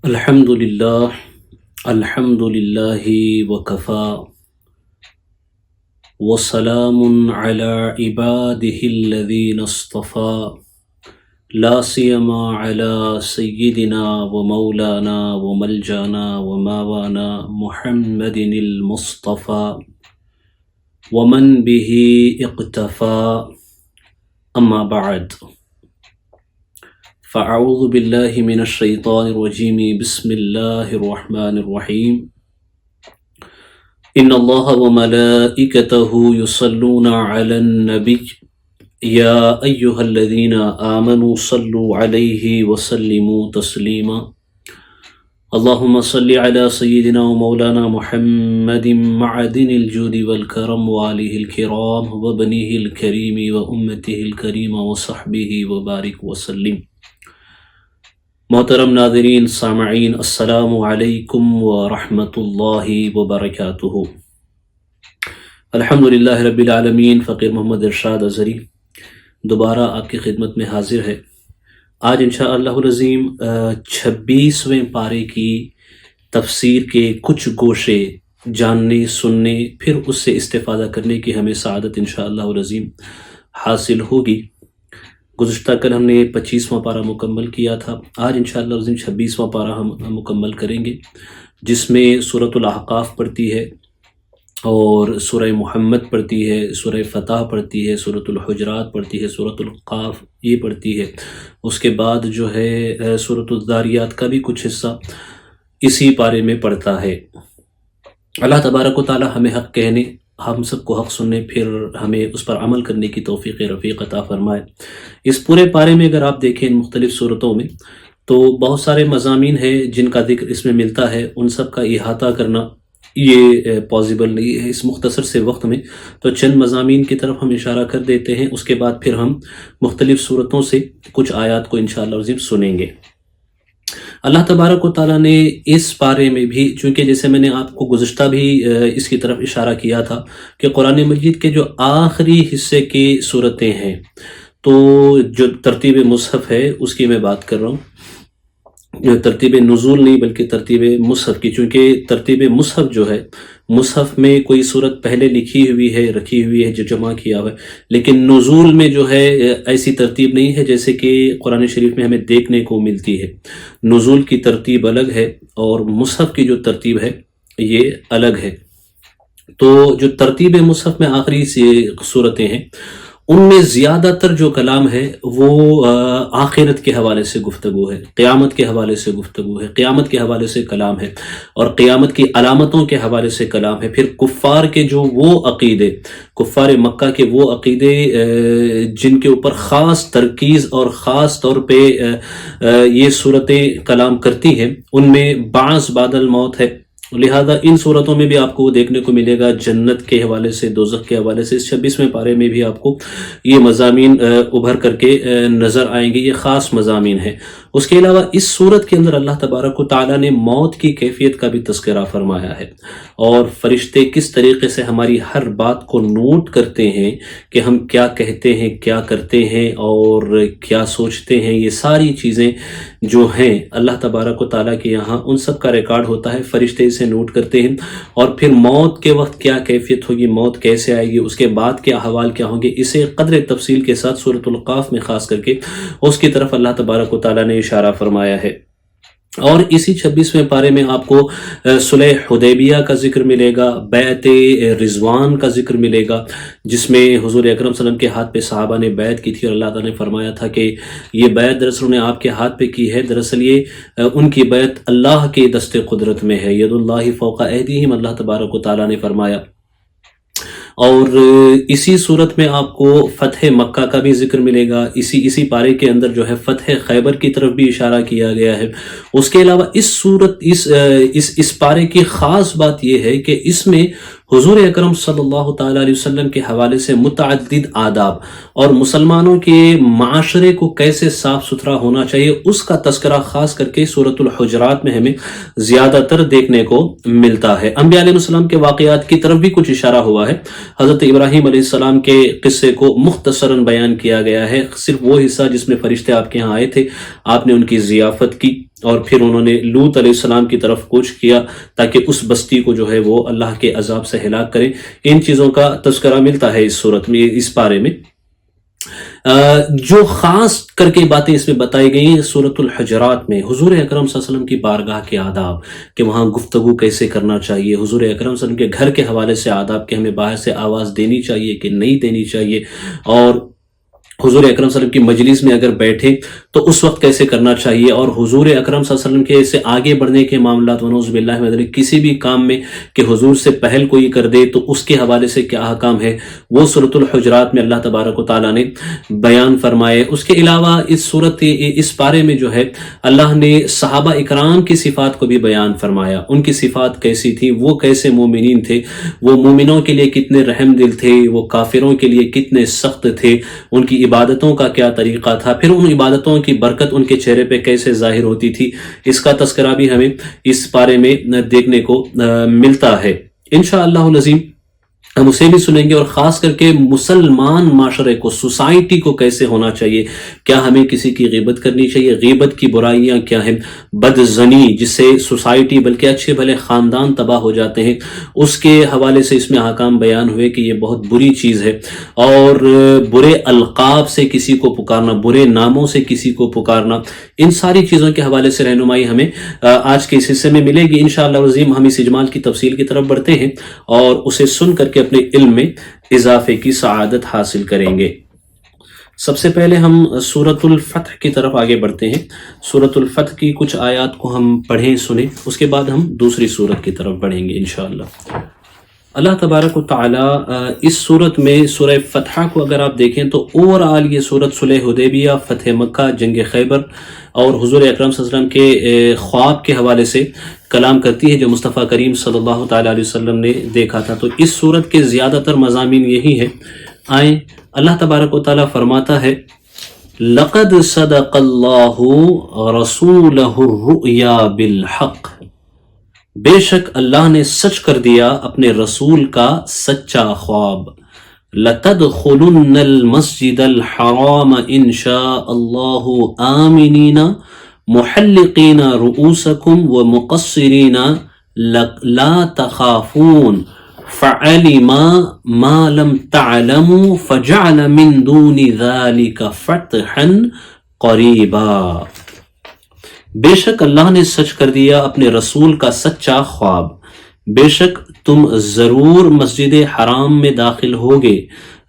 الحمد للہ وکفا وسلام علی عباده الذین اصطفى لا سیما علی سیدنا ومولانا وملجانا وماوانا محمد المصطفى ومن به اقتفى اما بعد فاعوذ باللہ من الشیطان الرجیم بسم اللہ الرحمن الرحیم ان اللہ وملائکتہ یصلون علی النبی یا ایہا الذین آمنوا صلوا علیہ وسلموا تسلیما اللہم صل علی سیدنا ومولانا محمد معدن الجود والکرم وآلہ الکرام وبنیہ الکریم وامتہ الکریم وصحبہ وبارک وسلم۔ محترم ناظرین سامعین، السلام علیکم ورحمۃ اللہ وبرکاتہ۔ الحمدللہ رب العالمین۔ فقیر محمد ارشاد اظہری دوبارہ آپ کی خدمت میں حاضر ہے۔ آج انشاءاللہ العظیم 26ویں پارے کی تفسیر کے کچھ گوشے جاننے، سننے، پھر اس سے استفادہ کرنے کی ہمیں سعادت انشاءاللہ العظیم حاصل ہوگی۔ گزشتہ کل ہم نے 25واں پارہ مکمل کیا تھا۔ آج انشاءاللہ العظیم 26واں پارہ ہم مکمل کریں گے، جس میں سورۃ الاحقاف پڑھتی ہے اور سورہ محمد پڑھتی ہے، سورہ فتح پڑھتی ہے، سورۃ الحجرات پڑھتی ہے، سورۃ القاف یہ پڑھتی ہے۔ اس کے بعد جو ہے سورۃ الذاریات کا بھی کچھ حصہ اسی پارے میں پڑھتا ہے۔ اللہ تبارک و تعالی ہمیں حق کہنے، ہم سب کو حق سننے، پھر ہمیں اس پر عمل کرنے کی توفیق رفیق عطا فرمائے۔ اس پورے پارے میں اگر آپ دیکھیں مختلف صورتوں میں تو بہت سارے مضامین ہیں جن کا ذکر اس میں ملتا ہے، ان سب کا احاطہ کرنا یہ پاسبل نہیں ہے اس مختصر سے وقت میں، تو چند مضامین کی طرف ہم اشارہ کر دیتے ہیں، اس کے بعد پھر ہم مختلف صورتوں سے کچھ آیات کو انشاءاللہ عظیم سنیں گے۔ اللہ تبارک و تعالیٰ نے اس پارے میں بھی، چونکہ جیسے میں نے آپ کو گزشتہ بھی اس کی طرف اشارہ کیا تھا کہ قرآن مجید کے جو آخری حصے کی صورتیں ہیں، تو جو ترتیب مصحف ہے اس کی میں بات کر رہا ہوں، ترتیب نزول نہیں بلکہ ترتیب مصحف کی، چونکہ ترتیب مصحف جو ہے، مصحف میں کوئی صورت پہلے لکھی ہوئی ہے، رکھی ہوئی ہے، جو جمع کیا ہوا ہے، لیکن نزول میں جو ہے ایسی ترتیب نہیں ہے جیسے کہ قرآن شریف میں ہمیں دیکھنے کو ملتی ہے۔ نزول کی ترتیب الگ ہے اور مصحف کی جو ترتیب ہے یہ الگ ہے۔ تو جو ترتیب مصحف میں آخری صورتیں ہیں ان میں زیادہ تر جو کلام ہے وہ آخرت کے حوالے سے گفتگو ہے، قیامت کے حوالے سے گفتگو ہے، قیامت کے حوالے سے کلام ہے، اور قیامت کی علامتوں کے حوالے سے کلام ہے۔ پھر کفار کے جو وہ عقیدے، کفار مکہ کے وہ عقیدے جن کے اوپر خاص ترکیز اور خاص طور پہ یہ صورتیں کلام کرتی ہیں، ان میں بعث بعد الموت ہے، لہذا ان صورتوں میں بھی آپ کو وہ دیکھنے کو ملے گا، جنت کے حوالے سے، دوزخ کے حوالے سے۔ اس 26ویں پارے میں بھی آپ کو یہ مضامین ابھر کر کے نظر آئیں گے، یہ خاص مضامین ہیں۔ اس کے علاوہ اس صورت کے اندر اللہ تبارک و تعالیٰ نے موت کی کیفیت کا بھی تذکرہ فرمایا ہے، اور فرشتے کس طریقے سے ہماری ہر بات کو نوٹ کرتے ہیں کہ ہم کیا کہتے ہیں، کیا کرتے ہیں اور کیا سوچتے ہیں، یہ ساری چیزیں جو ہیں اللہ تبارک و تعالیٰ کے یہاں ان سب کا ریکارڈ ہوتا ہے، فرشتے اسے نوٹ کرتے ہیں۔ اور پھر موت کے وقت کیا کیفیت ہوگی، موت کیسے آئے گی، اس کے بعد کیا احوال کیا ہوں گے، اسے قدر تفصیل کے ساتھ سورۃ القاف میں خاص کر کے اس کی طرف اللہ تبارک و تعالیٰ نے اشارہ فرمایا ہے۔ اور اسی 26ویں پارے میں آپ کو صلح حدیبیہ کا ذکر ملے گا، بیعت رضوان کا ذکر ملے گا، جس میں حضور اکرم صلی اللہ علیہ وسلم کے ہاتھ پہ صحابہ نے بیعت کی تھی، اور اللہ تعالیٰ نے فرمایا تھا کہ یہ بیعت دراصل انہوں نے آپ کے ہاتھ پہ کی ہے، دراصل یہ ان کی بیعت اللہ کے دست قدرت میں ہے، ید اللہ فوق ایدیہم، اللہ تبارک و تعالیٰ نے فرمایا۔ اور اسی صورت میں آپ کو فتح مکہ کا بھی ذکر ملے گا، اسی پارے کے اندر جو ہے فتح خیبر کی طرف بھی اشارہ کیا گیا ہے۔ اس کے علاوہ اس پارے کی خاص بات یہ ہے کہ اس میں حضور اکرم صلی اللہ تعالیٰ علیہ وسلم کے حوالے سے متعدد آداب اور مسلمانوں کے معاشرے کو کیسے صاف ستھرا ہونا چاہیے اس کا تذکرہ خاص کر کے سورۃ الحجرات میں ہمیں زیادہ تر دیکھنے کو ملتا ہے۔ انبیاء علیہ السلام کے واقعات کی طرف بھی کچھ اشارہ ہوا ہے۔ حضرت ابراہیم علیہ السلام کے قصے کو مختصراً بیان کیا گیا ہے، صرف وہ حصہ جس میں فرشتے آپ کے ہاں آئے تھے، آپ نے ان کی ضیافت کی، اور پھر انہوں نے لوط علیہ السلام کی طرف کوچ کیا تاکہ اس بستی کو جو ہے وہ اللہ کے عذاب سے ہلاک کریں. ان چیزوں کا تذکرہ ملتا ہے اس صورت میں، اس پارے میں. جو خاص کر کے باتیں اس میں بتائی گئی ہیں سورۃ الحجرات میں، حضور اکرم صلی اللہ علیہ وسلم کی بارگاہ کے آداب، کہ وہاں گفتگو کیسے کرنا چاہیے، حضور اکرم صلی اللہ علیہ وسلم کے گھر کے حوالے سے آداب کہ ہمیں باہر سے آواز دینی چاہیے کہ نہیں دینی چاہیے، اور حضور اکرم صلی اللہ علیہ وسلم کی مجلس میں اگر بیٹھے تو اس وقت کیسے کرنا چاہیے، اور حضور اکرم صلی اللہ علیہ وسلم کے سے آگے بڑھنے کے معاملات، ونعوذ باللہ من ذلک، کسی بھی کام میں کہ حضور سے پہل کوئی کر دے تو اس کے حوالے سے کیا احکام ہے، وہ سورۃ الحجرات میں اللہ تبارک و تعالیٰ نے بیان فرمائے. اس کے علاوہ اس پارے میں جو ہے اللہ نے صحابہ اکرام کی صفات کو بھی بیان فرمایا. ان کی صفات کیسی تھی، وہ کیسے مومنین تھے، وہ مومنوں کے لیے کتنے رحم دل تھے، وہ کافروں کے لیے کتنے سخت تھے، ان کی عبادتوں کا کیا طریقہ تھا، پھر ان عبادتوں کی برکت ان کے چہرے پہ کیسے ظاہر ہوتی تھی. اس کا تذکرہ بھی ہمیں اس بارے میں دیکھنے کو ملتا ہے. انشاءاللہ العظیم ہم اسے بھی سنیں گے، اور خاص کر کے مسلمان معاشرے کو، سوسائٹی کو کیسے ہونا چاہیے، کیا ہمیں کسی کی غیبت کرنی چاہیے، غیبت کی برائیاں کیا ہیں، بدزنی جس سے سوسائٹی بلکہ اچھے بھلے خاندان تباہ ہو جاتے ہیں، اس کے حوالے سے اس میں احکام بیان ہوئے کہ یہ بہت بری چیز ہے. اور برے القاب سے کسی کو پکارنا، برے ناموں سے کسی کو پکارنا، ان ساری چیزوں کے حوالے سے رہنمائی ہمیں آج کے اس حصے میں ملے گی. انشاءاللہ العظیم ہم اس اجمال کی تفصیل کی طرف بڑھتے ہیں اور اسے سن کر کے اپنے علم میں اضافے کی سعادت حاصل کریں گے. سب سے پہلے ہم سورۃ الفتح کی طرف آگے بڑھتے ہیں. سورۃ الفتح کی کچھ آیات کو ہم پڑھیں سنیں، اس کے بعد ہم دوسری سورت کی طرف بڑھیں گے انشاءاللہ. اللہ تبارک و تعالیٰ اس صورت میں سورہ فتح کو اگر آپ دیکھیں تو اوورآل یہ صورت صلح حدیبیہ، فتح مکہ، جنگ خیبر اور حضور اکرم صلی اللہ علیہ وسلم کے خواب کے حوالے سے کلام کرتی ہے جو مصطفیٰ کریم صلی اللہ تعالیٰ علیہ وسلم نے دیکھا تھا. تو اس صورت کے زیادہ تر مضامین یہی ہیں. آئیں اللہ تبارک و تعالیٰ فرماتا ہے لَقَدْ صَدَقَ اللَّهُ رَسُولَهُ الرُّؤْيَا بِالْحَقِّ، بے شک اللہ نے سچ کر دیا اپنے رسول کا سچا خواب. لَتَدْخُلُنَّ الْمَسْجِدَ الْحَرَامَ إِنْ شَاءَ اللَّهُ آمِنِينَ مُحَلِّقِينَ رُؤُوسَكُمْ وَمُقَصِّرِينَ لَا تَخَافُونَ فَعَلِمَ مَا لَمْ تَعْلَمُوا فَجَعَلَ مِن دُونِ ذَلِكَ فَتْحًا قَرِيبًا. بے شک اللہ نے سچ کر دیا اپنے رسول کا سچا خواب، بے شک تم ضرور مسجد حرام میں داخل ہوگے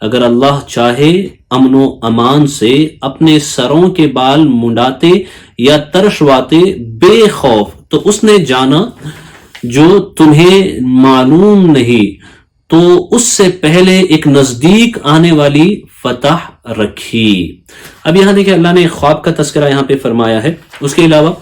اگر اللہ چاہے امن و امان سے اپنے سروں کے بال منڈاتے یا ترشواتے بے خوف، تو اس نے جانا جو تمہیں معلوم نہیں، تو اس سے پہلے ایک نزدیک آنے والی فتح رکھی. اب یہاں دیکھیں اللہ نے خواب کا تذکرہ یہاں پہ فرمایا ہے، اس کے علاوہ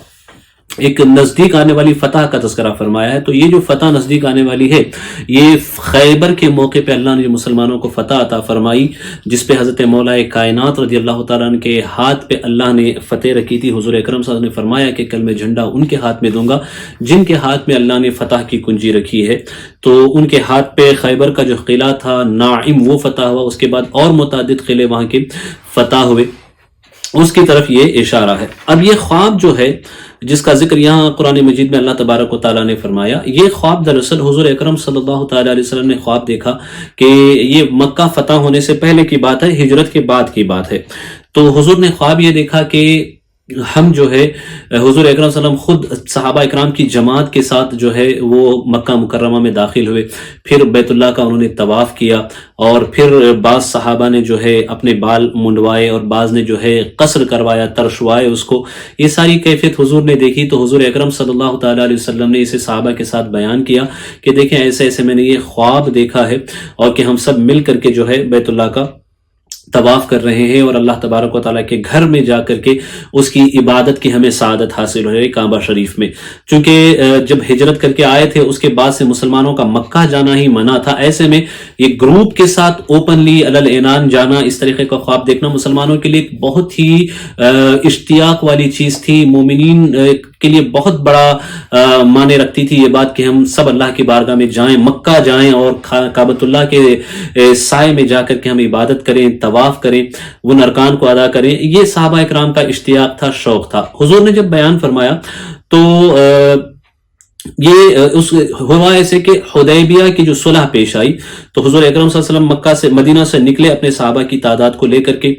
ایک نزدیک آنے والی فتح کا تذکرہ فرمایا ہے. تو یہ جو فتح نزدیک آنے والی ہے یہ خیبر کے موقع پہ اللہ نے جو مسلمانوں کو فتح عطا فرمائی، جس پہ حضرت مولا کائنات رضی اللہ تعالیٰ عنہ کے ہاتھ پہ اللہ نے فتح رکھی تھی. حضور اکرم صلی اللہ علیہ وسلم نے فرمایا کہ کل میں جھنڈا ان کے ہاتھ میں دوں گا جن کے ہاتھ میں اللہ نے فتح کی کنجی رکھی ہے. تو ان کے ہاتھ پہ خیبر کا جو قلعہ تھا ناعم وہ فتح ہوا، اس کے بعد اور متعدد قلعے وہاں کے فتح ہوئے، اس کی طرف یہ اشارہ ہے. اب یہ خواب جو ہے جس کا ذکر یہاں قرآن مجید میں اللہ تبارک و تعالیٰ نے فرمایا، یہ خواب دراصل حضور اکرم صلی اللہ تعالیٰ علیہ وسلم نے خواب دیکھا کہ یہ مکہ فتح ہونے سے پہلے کی بات ہے، ہجرت کے بعد کی بات ہے. تو حضور نے خواب یہ دیکھا کہ ہم جو ہے حضور اکرم صلی اللہ علیہ وسلم خود صحابہ اکرام کی جماعت کے ساتھ جو ہے وہ مکہ مکرمہ میں داخل ہوئے، پھر بیت اللہ کا انہوں نے طواف کیا، اور پھر بعض صحابہ نے جو ہے اپنے بال منڈوائے اور بعض نے جو ہے قصر کروایا، ترشوائے اس کو. یہ ساری کیفیت حضور نے دیکھی تو حضور اکرم صلی اللہ تعالیٰ علیہ وسلم نے اسے صحابہ کے ساتھ بیان کیا کہ دیکھیں ایسے ایسے میں نے یہ خواب دیکھا ہے، اور کہ ہم سب مل کر کے جو ہے بیت اللہ کا طواف کر رہے ہیں اور اللہ تبارک و تعالیٰ کے گھر میں جا کر کے اس کی عبادت کی ہمیں سعادت حاصل ہو رہی ہے کعبہ شریف میں. چونکہ جب ہجرت کر کے آئے تھے اس کے بعد سے مسلمانوں کا مکہ جانا ہی منع تھا، ایسے میں یہ گروپ کے ساتھ اوپنلی علل اعلان جانا، اس طریقے کا خواب دیکھنا مسلمانوں کے لیے بہت ہی اشتیاق والی چیز تھی. مومنین کے لیے بہت بڑا معنی رکھتی تھی یہ بات کہ ہم سب اللہ کی بارگاہ میں جائیں، مکہ جائیں اور کعبۃ اللہ کے سائے میں جا کر کے ہم عبادت کریں، طواف کریں، ان ارکان کو ادا کریں. یہ صحابہ اکرام کا اشتیاق تھا، شوق تھا. حضور نے جب بیان فرمایا تو یہ ہوا ایسے کہ حدیبیہ کی جو صلح پیش آئی تو حضور اکرم صلی اللہ علیہ وسلم مکہ سے مدینہ سے نکلے اپنے صحابہ کی تعداد کو لے کر کے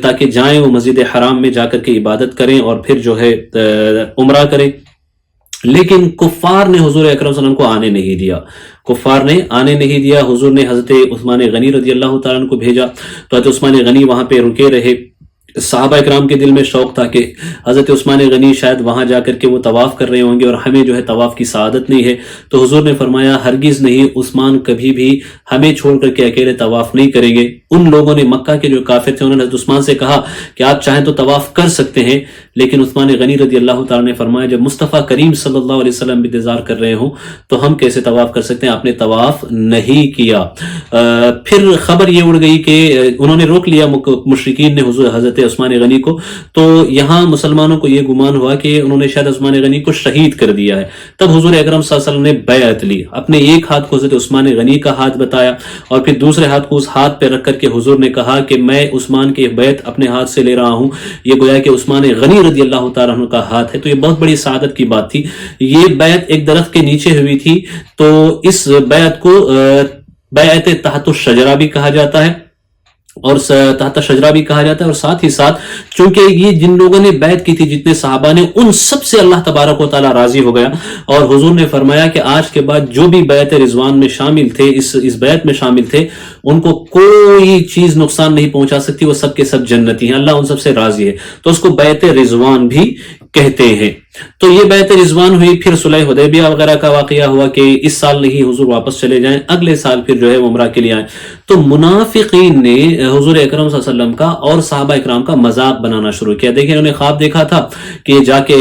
تاکہ جائیں وہ مسجد حرام میں جا کر کے عبادت کریں اور پھر جو ہے عمرہ کریں. لیکن کفار نے حضور اکرم صلی اللہ علیہ وسلم کو آنے نہیں دیا، کفار نے آنے نہیں دیا. حضور نے حضرت عثمان غنی رضی اللہ تعالیٰ عنہ کو بھیجا تو حضرت عثمان غنی وہاں پہ رکے رہے. صحابہ اکرام کے دل میں شوق تھا کہ حضرت عثمان غنی شاید وہاں جا کر کے وہ طواف کر رہے ہوں گے اور ہمیں جو ہے طواف کی سعادت نہیں ہے. تو حضور نے فرمایا ہرگز نہیں، عثمان کبھی بھی ہمیں چھوڑ کر کے اکیلے طواف نہیں کریں گے. ان لوگوں نے مکہ کے جو کافر تھے انہوں نے حضرت عثمان سے کہا کہ آپ چاہیں تو طواف کر سکتے ہیں، لیکن عثمان غنی رضی اللہ تعالیٰ نے فرمایا جب مصطفیٰ کریم صلی اللہ علیہ وسلم انتظار کر رہے ہوں تو ہم کیسے طواف کر سکتے ہیں. آپ نے طواف نہیں کیا. پھر خبر یہ اڑ گئی کہ انہوں نے روک لیا مشرکین نے حضرت عثمان غنی کو. تو یہاں مسلمانوں کو یہ گمان ہوا کہ انہوں نے شاید عثمان غنی کو شہید کر دیا ہے. تب حضور اکرم صلی اللہ علیہ وسلم نے بیعت لی، اپنے ایک ہاتھ کو حضرت عثمان غنی کا ہاتھ بتایا اور پھر دوسرے ہاتھ کو اس ہاتھ پہ رکھ کر کے حضور نے کہا کہ میں عثمان کے بیعت اپنے ہاتھ سے لے رہا ہوں. یہ گویا کہ عثمان غنی رضی اللہ تعالیٰ عنہ کا ہاتھ ہے. تو یہ بہت بڑی سعادت کی بات تھی. یہ بیعت ایک درخت کے نیچے ہوئی تھی تو اس بیعت کو بیعت تحت الشجرہ بھی کہا جاتا ہے اور تحت شجرہ بھی کہا جاتا ہے. اور ساتھ ہی ساتھ چونکہ یہ جن لوگوں نے بیعت کی تھی جتنے صحابہ نے ان سب سے اللہ تبارک و تعالیٰ راضی ہو گیا اور حضور نے فرمایا کہ آج کے بعد جو بھی بیعت رضوان میں شامل تھے، اس بیعت میں شامل تھے، ان کو کوئی چیز نقصان نہیں پہنچا سکتی، وہ سب کے سب جنتی ہیں، اللہ ان سب سے راضی ہے. تو اس کو بیعت رضوان بھی کہتے ہیں. تو یہ بیعت رضوان ہوئی. پھر صلح حدیبیہ وغیرہ کا واقعہ ہوا کہ اس سال نہیں حضور واپس چلے جائیں، اگلے سال پھر جو ہے وہ عمرہ کے لیے آئیں. تو منافقین نے حضور اکرم صلی اللہ علیہ وسلم کا اور صحابہ اکرام کا مذاق بنانا شروع کیا. دیکھیں انہوں نے خواب دیکھا تھا کہ جا کے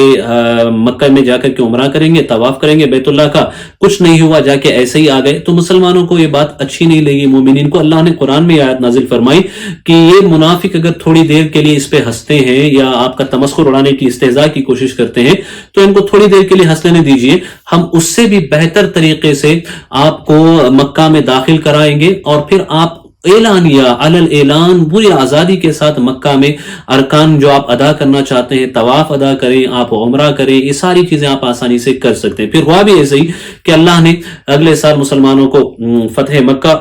مکہ میں جا کر کے عمرہ کریں گے، طواف کریں گے بیت اللہ کا، کچھ نہیں ہوا، جا کے ایسے ہی آ گئے. تو مسلمانوں کو یہ بات اچھی نہیں لگی. مومنین کو اللہ نے قرآن میں آیت نازل فرمائی کہ یہ منافق اگر تھوڑی دیر کے لیے اس پہ ہنستے ہیں یا آپ کا تمسخر اڑانے کی استہزاء کی کوشش کرتے ہیں تو ان کو تھوڑی دیر کے لیے ہنس لینے دیجئے، ہم اس سے بھی بہتر طریقے سے آپ کو مکہ میں داخل کرائیں گے اور پھر آپ اعلانیہ علل اعلان پوری آزادی کے ساتھ مکہ میں ارکان جو آپ ادا کرنا چاہتے ہیں، طواف ادا کریں، آپ عمرہ کریں، یہ ساری چیزیں آپ آسانی سے کر سکتے ہیں. پھر ہوا بھی ایسے ہی کہ اللہ نے اگلے سال مسلمانوں کو فتح مکہ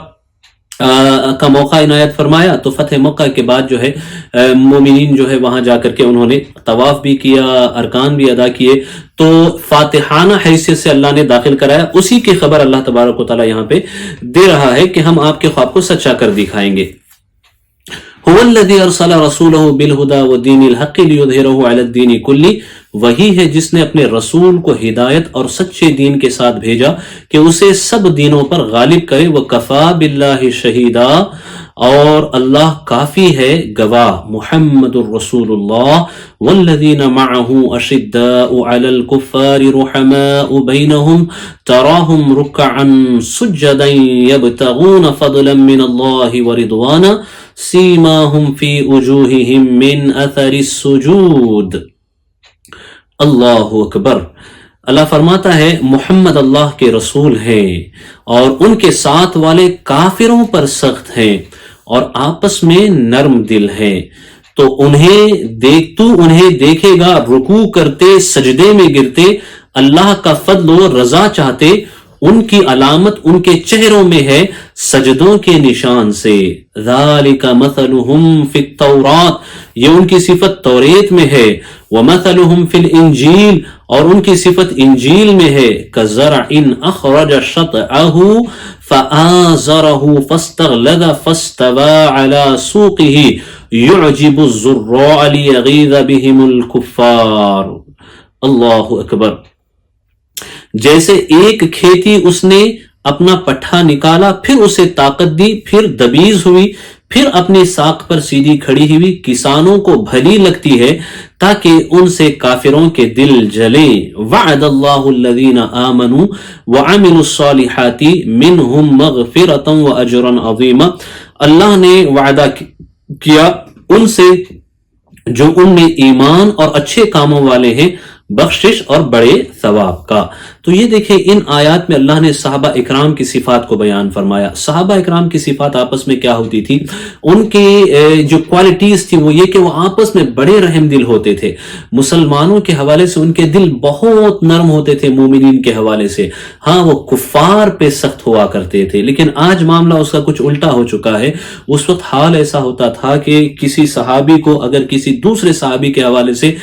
کا موقع عنایت فرمایا. تو فتح مکہ کے بعد جو ہے مومنین جو ہے وہاں جا کر کے انہوں نے طواف بھی کیا، ارکان بھی ادا کیے. تو فاتحانہ حیثیت سے اللہ نے داخل کرایا. اسی کی خبر اللہ تبارک و تعالیٰ یہاں پہ دے رہا ہے کہ ہم آپ کے خواب کو سچا کر دکھائیں گے. هو الذي ارسل رسوله بالهدى ودين الحق ليظهره على الدين كله. وہی ہے جس نے اپنے رسول کو ہدایت اور سچے دین کے ساتھ بھیجا کہ اسے سب دینوں پر غالب کرے. وَكَفَى بِاللَّهِ شَهِيدًا، اور اللہ کافی ہے گواہ. محمد الرسول اللہ والذین معه اشداء علی الکفار رحماء بینہم تراہم رکعا سجدا یبتغون فضلا من اللہ ورضوانا سیماہم فی وجوہہم من اثر السجود. اللہ اکبر. اللہ فرماتا ہے محمد اللہ کے رسول ہیں اور ان کے ساتھ والے کافروں پر سخت ہیں اور آپس میں نرم دل ہیں. تو انہیں دیکھے گا رکوع کرتے، سجدے میں گرتے، اللہ کا فضل و رضا چاہتے. ان کی علامت ان کے چہروں میں ہے سجدوں کے نشان سے. ذالک مثلہم فی التوراۃ، یہ ان کی صفت توریت میں ہے. ومثلہم فی الانجیل، اور ان کی صفت انجیل میں ہے. کزرع اخرج شطأہ فآزرہ فاستغلظ فاستوى على سوقہ یعجب الزراع لیغیظ بہم الکفار. اللہ اکبر. جیسے ایک کھیتی اس نے اپنا پٹھا نکالا، پھر اسے طاقت دی، پھر دبیز ہوئی، پھر اپنی ساق پر سیدھی کھڑی ہوئی، کسانوں کو بھلی لگتی ہے تاکہ ان سے کافروں کے دل جلیں. وعد اللہ الذین آمنوا وعملوا الصالحات منہم مغفرۃ واجرا عظیما. اللہ نے وعدہ کیا ان سے جو ان میں ایمان اور اچھے کاموں والے ہیں، بخشش اور بڑے ثواب کا۔ تو یہ دیکھیں ان آیات میں اللہ نے صحابہ اکرام کی صفات کو بیان فرمایا۔ صحابہ اکرام کی صفات آپس میں کیا ہوتی تھی؟ ان کی جو کوالٹیز تھی وہ یہ کہ وہ آپس میں بڑے رحم دل ہوتے تھے۔ مسلمانوں کے حوالے سے ان کے دل بہت نرم ہوتے تھے، مومنین کے حوالے سے۔ ہاں وہ کفار پہ سخت ہوا کرتے تھے، لیکن آج معاملہ اس کا کچھ الٹا ہو چکا ہے۔ اس وقت حال ایسا ہوتا تھا کہ کسی صحابی کو اگر کسی دوسرے صحابی کے حوالے سے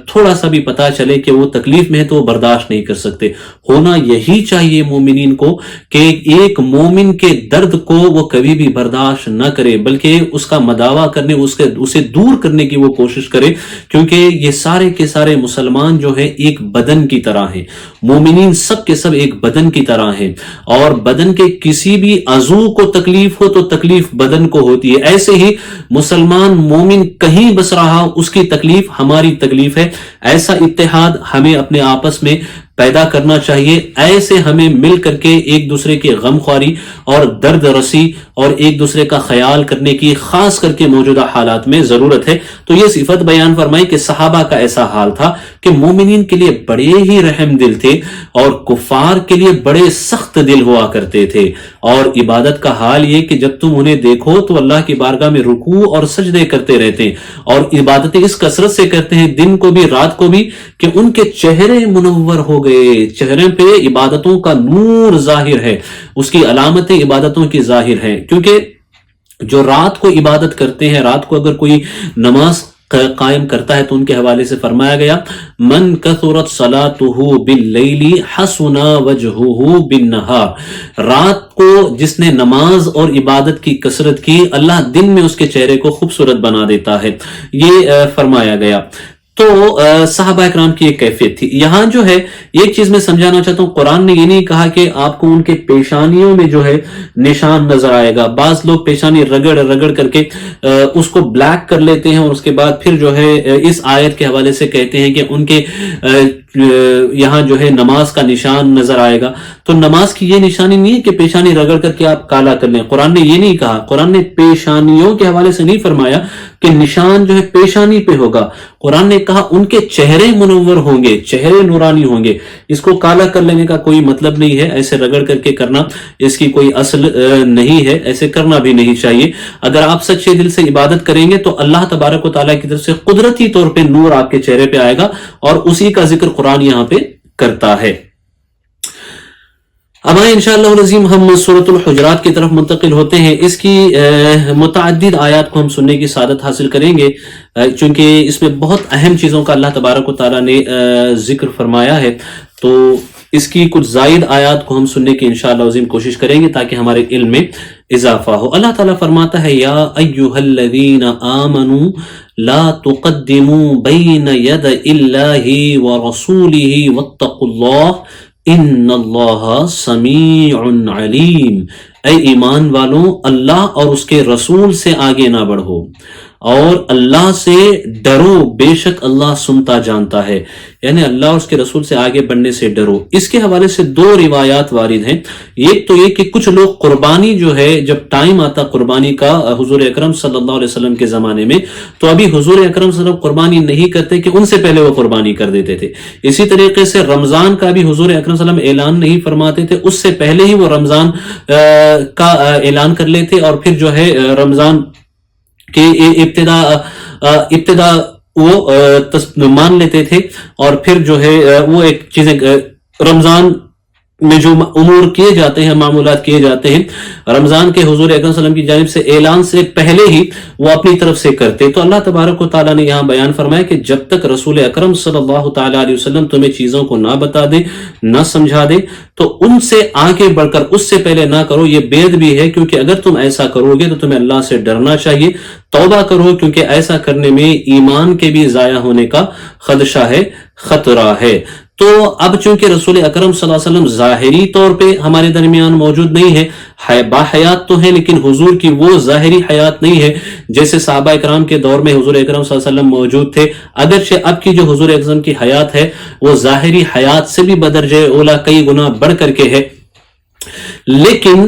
تھوڑا سا بھی پتا چلے کہ وہ تکلیف میں ہے تو وہ برداشت نہیں کر سکتے۔ ہونا یہی چاہیے مومنین کو کہ ایک مومن کے درد کو وہ کبھی بھی برداشت نہ کرے، بلکہ اس کا مداوا کرنے، اسے دور کرنے کی وہ کوشش کرے، کیونکہ یہ سارے کے سارے مسلمان جو ہے ایک بدن کی طرح ہیں۔ مومنین سب کے سب ایک بدن کی طرح ہیں، اور بدن کے کسی بھی عضو کو تکلیف ہو تو تکلیف بدن کو ہوتی ہے۔ ایسے ہی مسلمان مومن کہیں بس رہا، اس کی تکلیف ہماری تکلیف ہے۔ ایسا اتحاد ہمیں اپنے آپس میں پیدا کرنا چاہیے۔ ایسے ہمیں مل کر کے ایک دوسرے کی غم خواری اور درد رسی اور ایک دوسرے کا خیال کرنے کی خاص کر کے موجودہ حالات میں ضرورت ہے۔ تو یہ صفت بیان فرمائی کہ صحابہ کا ایسا حال تھا کہ مومنین کے لیے بڑے ہی رحم دل تھے اور کفار کے لیے بڑے سخت دل ہوا کرتے تھے۔ اور عبادت کا حال یہ کہ جب تم انہیں دیکھو تو اللہ کی بارگاہ میں رکوع اور سجدے کرتے رہتے ہیں، اور عبادتیں اس کثرت سے کرتے ہیں دن کو بھی رات کو بھی کہ ان کے چہرے منور ہو گئے، چہرے پہ عبادتوں کا نور ظاہر ہے، اس کی علامتیں عبادتوں کی ظاہر ہیں۔ کیونکہ جو رات کو عبادت کرتے ہیں، رات کو اگر کوئی نماز قائم کرتا ہے تو ان کے حوالے سے فرمایا گیا من کثرت صلاتہ باللیل حسن وجہہ بالنہار، رات کو جس نے نماز اور عبادت کی کثرت کی اللہ دن میں اس کے چہرے کو خوبصورت بنا دیتا ہے، یہ فرمایا گیا۔ تو صحابہ اکرام کی ایک کیفیت تھی۔ یہاں جو ہے ایک چیز میں سمجھانا چاہتا ہوں، قرآن نے یہ نہیں کہا کہ آپ کو ان کے پیشانیوں میں جو ہے نشان نظر آئے گا۔ بعض لوگ پیشانی رگڑ رگڑ کر کے اس کو بلیک کر لیتے ہیں اور اس کے بعد پھر جو ہے اس آیت کے حوالے سے کہتے ہیں کہ ان کے یہاں جو ہے نماز کا نشان نظر آئے گا۔ تو نماز کی یہ نشانی نہیں ہے کہ پیشانی رگڑ کر کے آپ کالا کر لیں، قرآن نے یہ نہیں کہا۔ قرآن نے پیشانیوں کے حوالے سے نہیں فرمایا کہ نشان جو ہے پیشانی پہ ہوگا، قرآن نے کہا ان کے چہرے منور ہوں گے، چہرے نورانی ہوں گے۔ اس کو کالا کر لینے کا کوئی مطلب نہیں ہے، ایسے رگڑ کر کے کرنا اس کی کوئی اصل نہیں ہے، ایسے کرنا بھی نہیں چاہیے۔ اگر آپ سچے دل سے عبادت کریں گے تو اللہ تبارک و تعالیٰ کی طرف سے قدرتی طور پہ نور آپ کے چہرے پہ آئے گا، اور اسی کا ذکر قرآن یہاں پہ کرتا ہے۔ اب آئیں انشاءاللہ العظیم ہم سورۃ الحجرات کی طرف منتقل ہوتے ہیں۔ اس کی متعدد آیات کو ہم سننے کی سعادت حاصل کریں گے، چونکہ اس میں بہت اہم چیزوں کا اللہ تبارک و تعالیٰ نے ذکر فرمایا ہے، تو اس کی کچھ زائد آیات کو ہم سننے کی انشاءاللہ العظیم کوشش کریں گے تاکہ ہمارے علم میں اضافہ ہو۔ اللہ تعالیٰ فرماتا ہے یا ایھا الذین آمنوا لا تقدموا بین یدی اللہ ورسولہ واتقوا اللہ ان اللہ سمیع علیم، اے ایمان والوں اللہ اور اس کے رسول سے آگے نہ بڑھو اور اللہ سے ڈرو، بے شک اللہ سنتا جانتا ہے، یعنی اللہ اور اس کے رسول سے آگے بڑھنے سے ڈرو۔ اس کے حوالے سے دو روایات وارد ہیں۔ ایک تو یہ کہ کچھ لوگ قربانی جو ہے جب ٹائم آتا قربانی کا حضور اکرم صلی اللہ علیہ وسلم کے زمانے میں، تو ابھی حضور اکرم صلی اللہ علیہ وسلم قربانی نہیں کرتے کہ ان سے پہلے وہ قربانی کر دیتے تھے۔ اسی طریقے سے رمضان کا بھی حضور اکرم صلی اللہ علیہ وسلم اعلان نہیں فرماتے تھے، اس سے پہلے ہی وہ رمضان کا اعلان کر لیتے، اور پھر جو ہے رمضان کہ ابتدا وہ مان لیتے تھے، اور پھر جو ہے وہ ایک چیزیں رمضان میں جو امور کیے جاتے ہیں، معمولات کیے جاتے ہیں، رمضان کے حضور اکرم صلی اللہ علیہ وسلم کی جانب سے اعلان سے پہلے ہی وہ اپنی طرف سے کرتے۔ تو اللہ تبارک و تعالیٰ نے یہاں بیان فرمایا کہ جب تک رسول اکرم صلی اللہ تعالیٰ علیہ وسلم تمہیں چیزوں کو نہ بتا دے، نہ سمجھا دے، تو ان سے آگے بڑھ کر اس سے پہلے نہ کرو۔ یہ بید بھی ہے، کیونکہ اگر تم ایسا کرو گے تو تمہیں اللہ سے ڈرنا چاہیے، توبہ کرو، کیونکہ ایسا کرنے میں ایمان کے بھی ضائع ہونے کا خدشہ ہے، خطرہ ہے۔ تو اب چونکہ رسول اکرم صلی اللہ علیہ وسلم ظاہری طور پہ ہمارے درمیان موجود نہیں ہے، باحیات تو ہیں، لیکن حضور کی وہ ظاہری حیات نہیں ہے جیسے صحابہ اکرام کے دور میں حضور اکرم صلی اللہ علیہ وسلم موجود تھے۔ اگرچہ اب کی جو حضور اکرم کی حیات ہے وہ ظاہری حیات سے بھی بدرجہ اولا کئی گنا بڑھ کر کے ہے، لیکن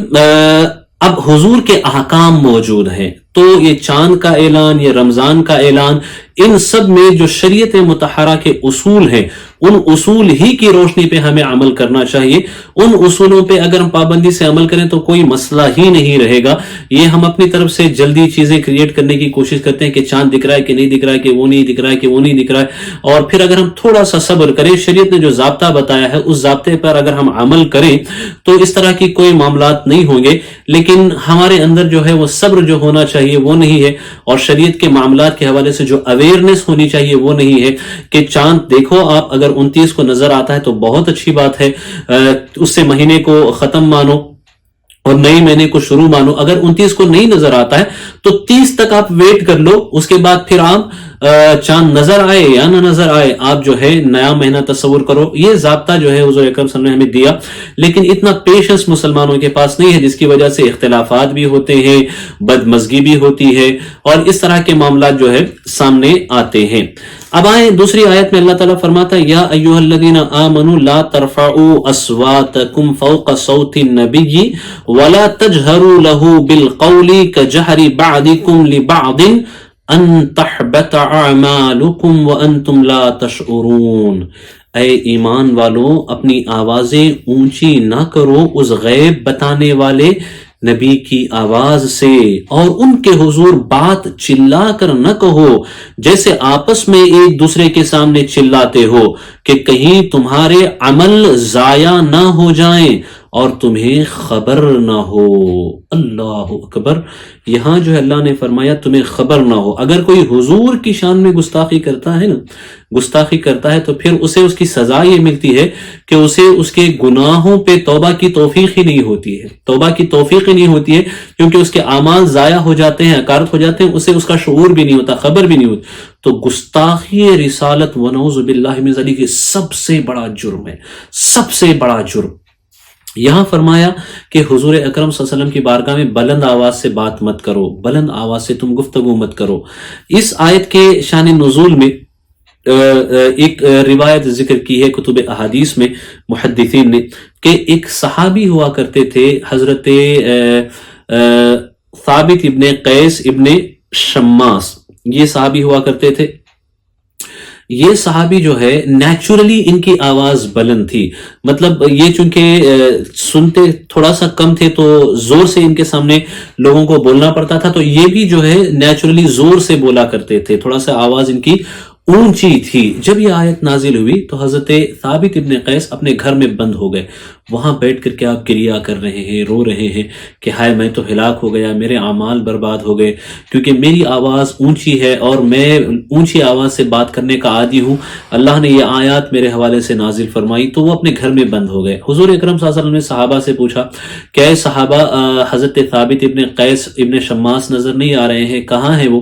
اب حضور کے احکام موجود ہیں۔ تو یہ چاند کا اعلان، یہ رمضان کا اعلان، ان سب میں جو شریعت مطہرہ کے اصول ہیں ان اصول ہی کی روشنی پہ ہمیں عمل کرنا چاہیے. ان اصولوں پہ اگر ہم پابندی سے عمل کریں تو کوئی مسئلہ ہی نہیں رہے گا. یہ ہم اپنی طرف سے جلدی چیزیں کریٹ کرنے کی کوشش کرتے ہیں کہ چاند دکھ رہا ہے کہ نہیں دکھ رہا ہے، کہ وہ نہیں دکھ رہا ہے کہ وہ نہیں دکھ رہا ہے، اور پھر اگر ہم تھوڑا سا صبر کریں، شریعت نے جو ضابطہ بتایا ہے اس ضابطے پر اگر ہم عمل کریں تو اس طرح کی کوئی معاملات نہیں ہوں گے. لیکن ہمارے اندر جو ہے وہ صبر جو ہونا چاہیے وہ نہیں ہے، اور شریعت کے معاملات کے حوالے سے جو اویئرنیس ہونی چاہیے وہ نہیں ہے کہ چاند دیکھو آپ اگر 29 کو نظر آتا ہے تو بہت اچھی بات ہے، اس سے مہینے کو ختم مانو اور نئی مہینے کو شروع مانو. اگر 29 کو نہیں نظر آتا ہے تو 30 تک آپ ویٹ کر لو، اس کے بعد پھر آپ چاند نظر آئے یا نہ نظر آئے آپ جو ہے نیا مہینہ تصور کرو. یہ ضابطہ جو ہے حضور اکرم صلی اللہ علیہ وسلم نے ہمیں دیا، لیکن اتنا پیشنس مسلمانوں کے پاس نہیں ہے، جس کی وجہ سے اختلافات بھی ہوتے ہیں، بدمزگی بھی ہوتی ہے، اور اس طرح کے معاملات جو ہے سامنے آتے ہیں. اب آئیں دوسری آیت میں اللہ تعالیٰ فرماتا ہے یا ایھا الذین آمنوا لا ترفعوا اصواتکم فوق صوت النبی ولا تجہروا له بالقول کجہر بعضکم لبعض ان تحبط اعمالکم وانتم لا تشعرون. اے ایمان والو اپنی آوازیں اونچی نہ کرو اس غیب بتانے والے نبی کی آواز سے، اور ان کے حضور بات چلا کر نہ کہو جیسے آپس میں ایک دوسرے کے سامنے چلاتے ہو کہ کہیں تمہارے عمل ضائع نہ ہو جائیں اور تمہیں خبر نہ ہو. اللہ اکبر. یہاں جو ہے اللہ نے فرمایا تمہیں خبر نہ ہو. اگر کوئی حضور کی شان میں گستاخی کرتا ہے نا، گستاخی کرتا ہے تو پھر اسے اس کی سزا یہ ملتی ہے کہ اسے اس کے گناہوں پہ توبہ کی توفیق ہی نہیں ہوتی ہے، توبہ کی توفیق ہی نہیں ہوتی ہے، کیونکہ اس کے اعمال ضائع ہو جاتے ہیں، اکارت ہو جاتے ہیں، اسے اس کا شعور بھی نہیں ہوتا، خبر بھی نہیں ہوتی. تو گستاخی رسالت ونعوذ باللہ من ذلک یہ سب سے بڑا جرم ہے، سب سے بڑا جرم. یہاں فرمایا کہ حضور اکرم صلی اللہ علیہ وسلم کی بارگاہ میں بلند آواز سے بات مت کرو، بلند آواز سے تم گفتگو مت کرو. اس آیت کے شان نزول میں ایک روایت ذکر کی ہے کتب احادیث میں محدثین نے کہ ایک صحابی ہوا کرتے تھے حضرت ثابت ابن قیس ابن شماس. یہ صحابی ہوا کرتے تھے. یہ صحابی جو ہے نیچرلی ان کی آواز بلند تھی، مطلب یہ چونکہ سنتے تھوڑا سا کم تھے تو زور سے ان کے سامنے لوگوں کو بولنا پڑتا تھا، تو یہ بھی جو ہے نیچرلی زور سے بولا کرتے تھے، تھوڑا سا آواز ان کی اونچی تھی. جب یہ آیت نازل ہوئی تو حضرت ثابت ابن قیس اپنے گھر میں بند ہو گئے. وہاں بیٹھ کر کے آپ گریہ کر رہے ہیں، رو رہے ہیں کہ ہائے میں تو ہلاک ہو گیا، میرے اعمال برباد ہو گئے، کیونکہ میری آواز اونچی ہے اور میں اونچی آواز سے بات کرنے کا عادی ہوں. اللہ نے یہ آیات میرے حوالے سے نازل فرمائی تو وہ اپنے گھر میں بند ہو گئے. حضور اکرم صلی اللہ علیہ وسلم نے صحابہ سے پوچھا کہ اے صحابہ حضرت ثابت ابن قیس ابن شماس نظر نہیں آ رہے ہیں، کہاں ہیں وہ؟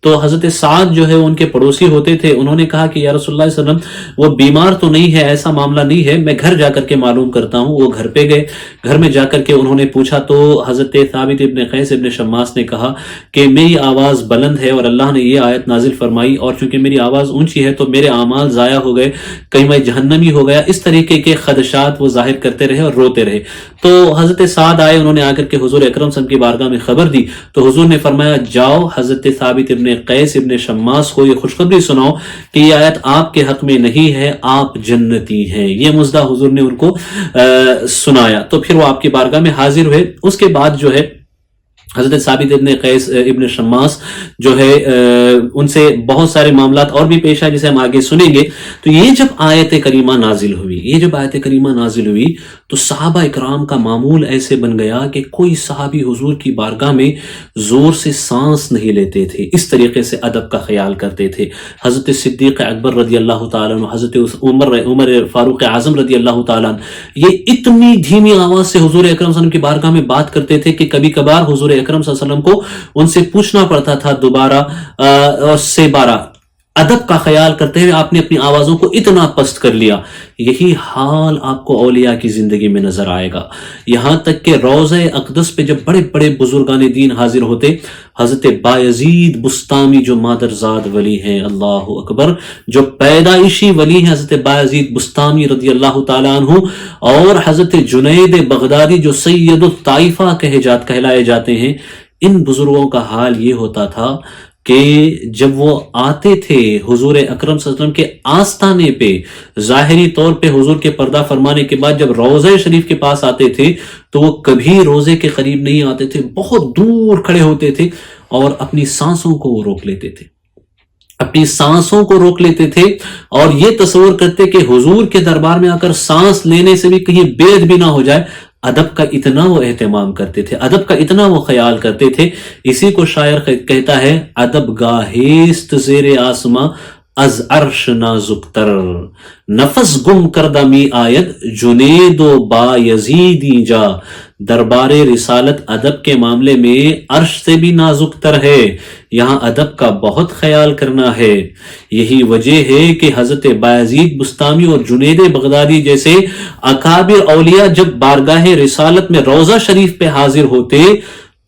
تو حضرت سعد جو ہے ان کے پڑوسی ہوتے تھے، انہوں نے کہا کہ یا رسول اللہ صلی اللہ علیہ وسلم وہ بیمار تو نہیں ہے، ایسا معاملہ نہیں ہے، میں گھر جا کر کے معلوم کرتا ہوں. وہ گھر پہ گئے، گھر میں جا کر کے انہوں نے پوچھا تو حضرت ثابت ابن قیس ابن شماس نے کہا کہ میری آواز بلند ہے اور اللہ نے یہ آیت نازل فرمائی، اور چونکہ میری آواز اونچی ہے تو میرے اعمال ضائع ہو گئے، کہیں میں جہنمی ہو گیا. اس طریقے کے خدشات وہ ظاہر کرتے رہے اور روتے رہے. تو حضرت سعد آئے، انہوں نے آ کر کے حضور اکرم صلی اللہ علیہ وسلم کی بارگاہ میں خبر دی تو حضور نے فرمایا جاؤ حضرت ثابت ابن قیس ابن شماس کو یہ خوشخبری سناؤ کہ یہ آیت آپ کے حق میں نہیں ہے، آپ جنتی ہیں. یہ مژدہ حضور نے ان کو سنایا. تو پھر وہ آپ کی بارگاہ میں حاضر ہوئے. اس کے بعد جو ہے حضرت ثابت ابن قیس ابن شماس جو ہے ان سے بہت سارے معاملات اور بھی پیش آئے جسے ہم آگے سنیں گے. تو یہ جب آیت کریمہ نازل ہوئی تو صحابہ اکرام کا معمول ایسے بن گیا کہ کوئی صحابی حضور کی بارگاہ میں زور سے سانس نہیں لیتے تھے، اس طریقے سے ادب کا خیال کرتے تھے. حضرت صدیق اکبر رضی اللہ تعالیٰ عنہ، حضرت عمر فاروق اعظم رضی اللہ تعالیٰ عنہ، یہ اتنی دھیمی آواز سے حضور اکرم صلی اللہ علیہ وسلم کی بارگاہ میں بات کرتے تھے کہ کبھی کبھار حضور اکرم صلی اللہ علیہ وسلم کو ان سے پوچھنا پڑتا تھا دوبارہ سے بارہ. ادب کا خیال کرتے ہوئے آپ نے اپنی آوازوں کو اتنا پست کر لیا. یہی حال آپ کو اولیاء کی زندگی میں نظر آئے گا. یہاں تک کہ روضہ اقدس پہ جب بڑے بڑے بزرگان دین حاضر ہوتے، حضرت بایزید بستامی جو مادرزاد ولی ہیں، اللہ اکبر، جو پیدائشی ولی ہیں حضرت بایزید بستامی رضی اللہ تعالیٰ عنہ، اور حضرت جنید بغدادی جو سید الطائفہ کہلائے جاتے ہیں، ان بزرگوں کا حال یہ ہوتا تھا کہ جب وہ آتے تھے حضور اکرم صلی اللہ علیہ وسلم کے آستانے پہ، ظاہری طور پہ حضور کے پردہ فرمانے کے بعد جب روضہ شریف کے پاس آتے تھے تو وہ کبھی روزے کے قریب نہیں آتے تھے، بہت دور کھڑے ہوتے تھے اور اپنی سانسوں کو وہ روک لیتے تھے، اپنی سانسوں کو روک لیتے تھے اور یہ تصور کرتے کہ حضور کے دربار میں آ کر سانس لینے سے بھی کہیں بے ادبی نہ ہو جائے۔ ادب کا اتنا وہ اہتمام کرتے تھے، ادب کا اتنا وہ خیال کرتے تھے۔ اسی کو شاعر کہتا ہے، ادب گاہیست زیر آسماں از عرش نازک تر، نفس گم کردہ می آید جنید و با یزیدی جا۔ دربار رسالت ادب کے معاملے میں عرش سے بھی نازک تر ہے، یہاں ادب کا بہت خیال کرنا ہے۔ یہی وجہ ہے کہ حضرت بایزید بستامی اور جنید بغدادی جیسے اکابر اولیاء جب بارگاہ رسالت میں روضہ شریف پہ حاضر ہوتے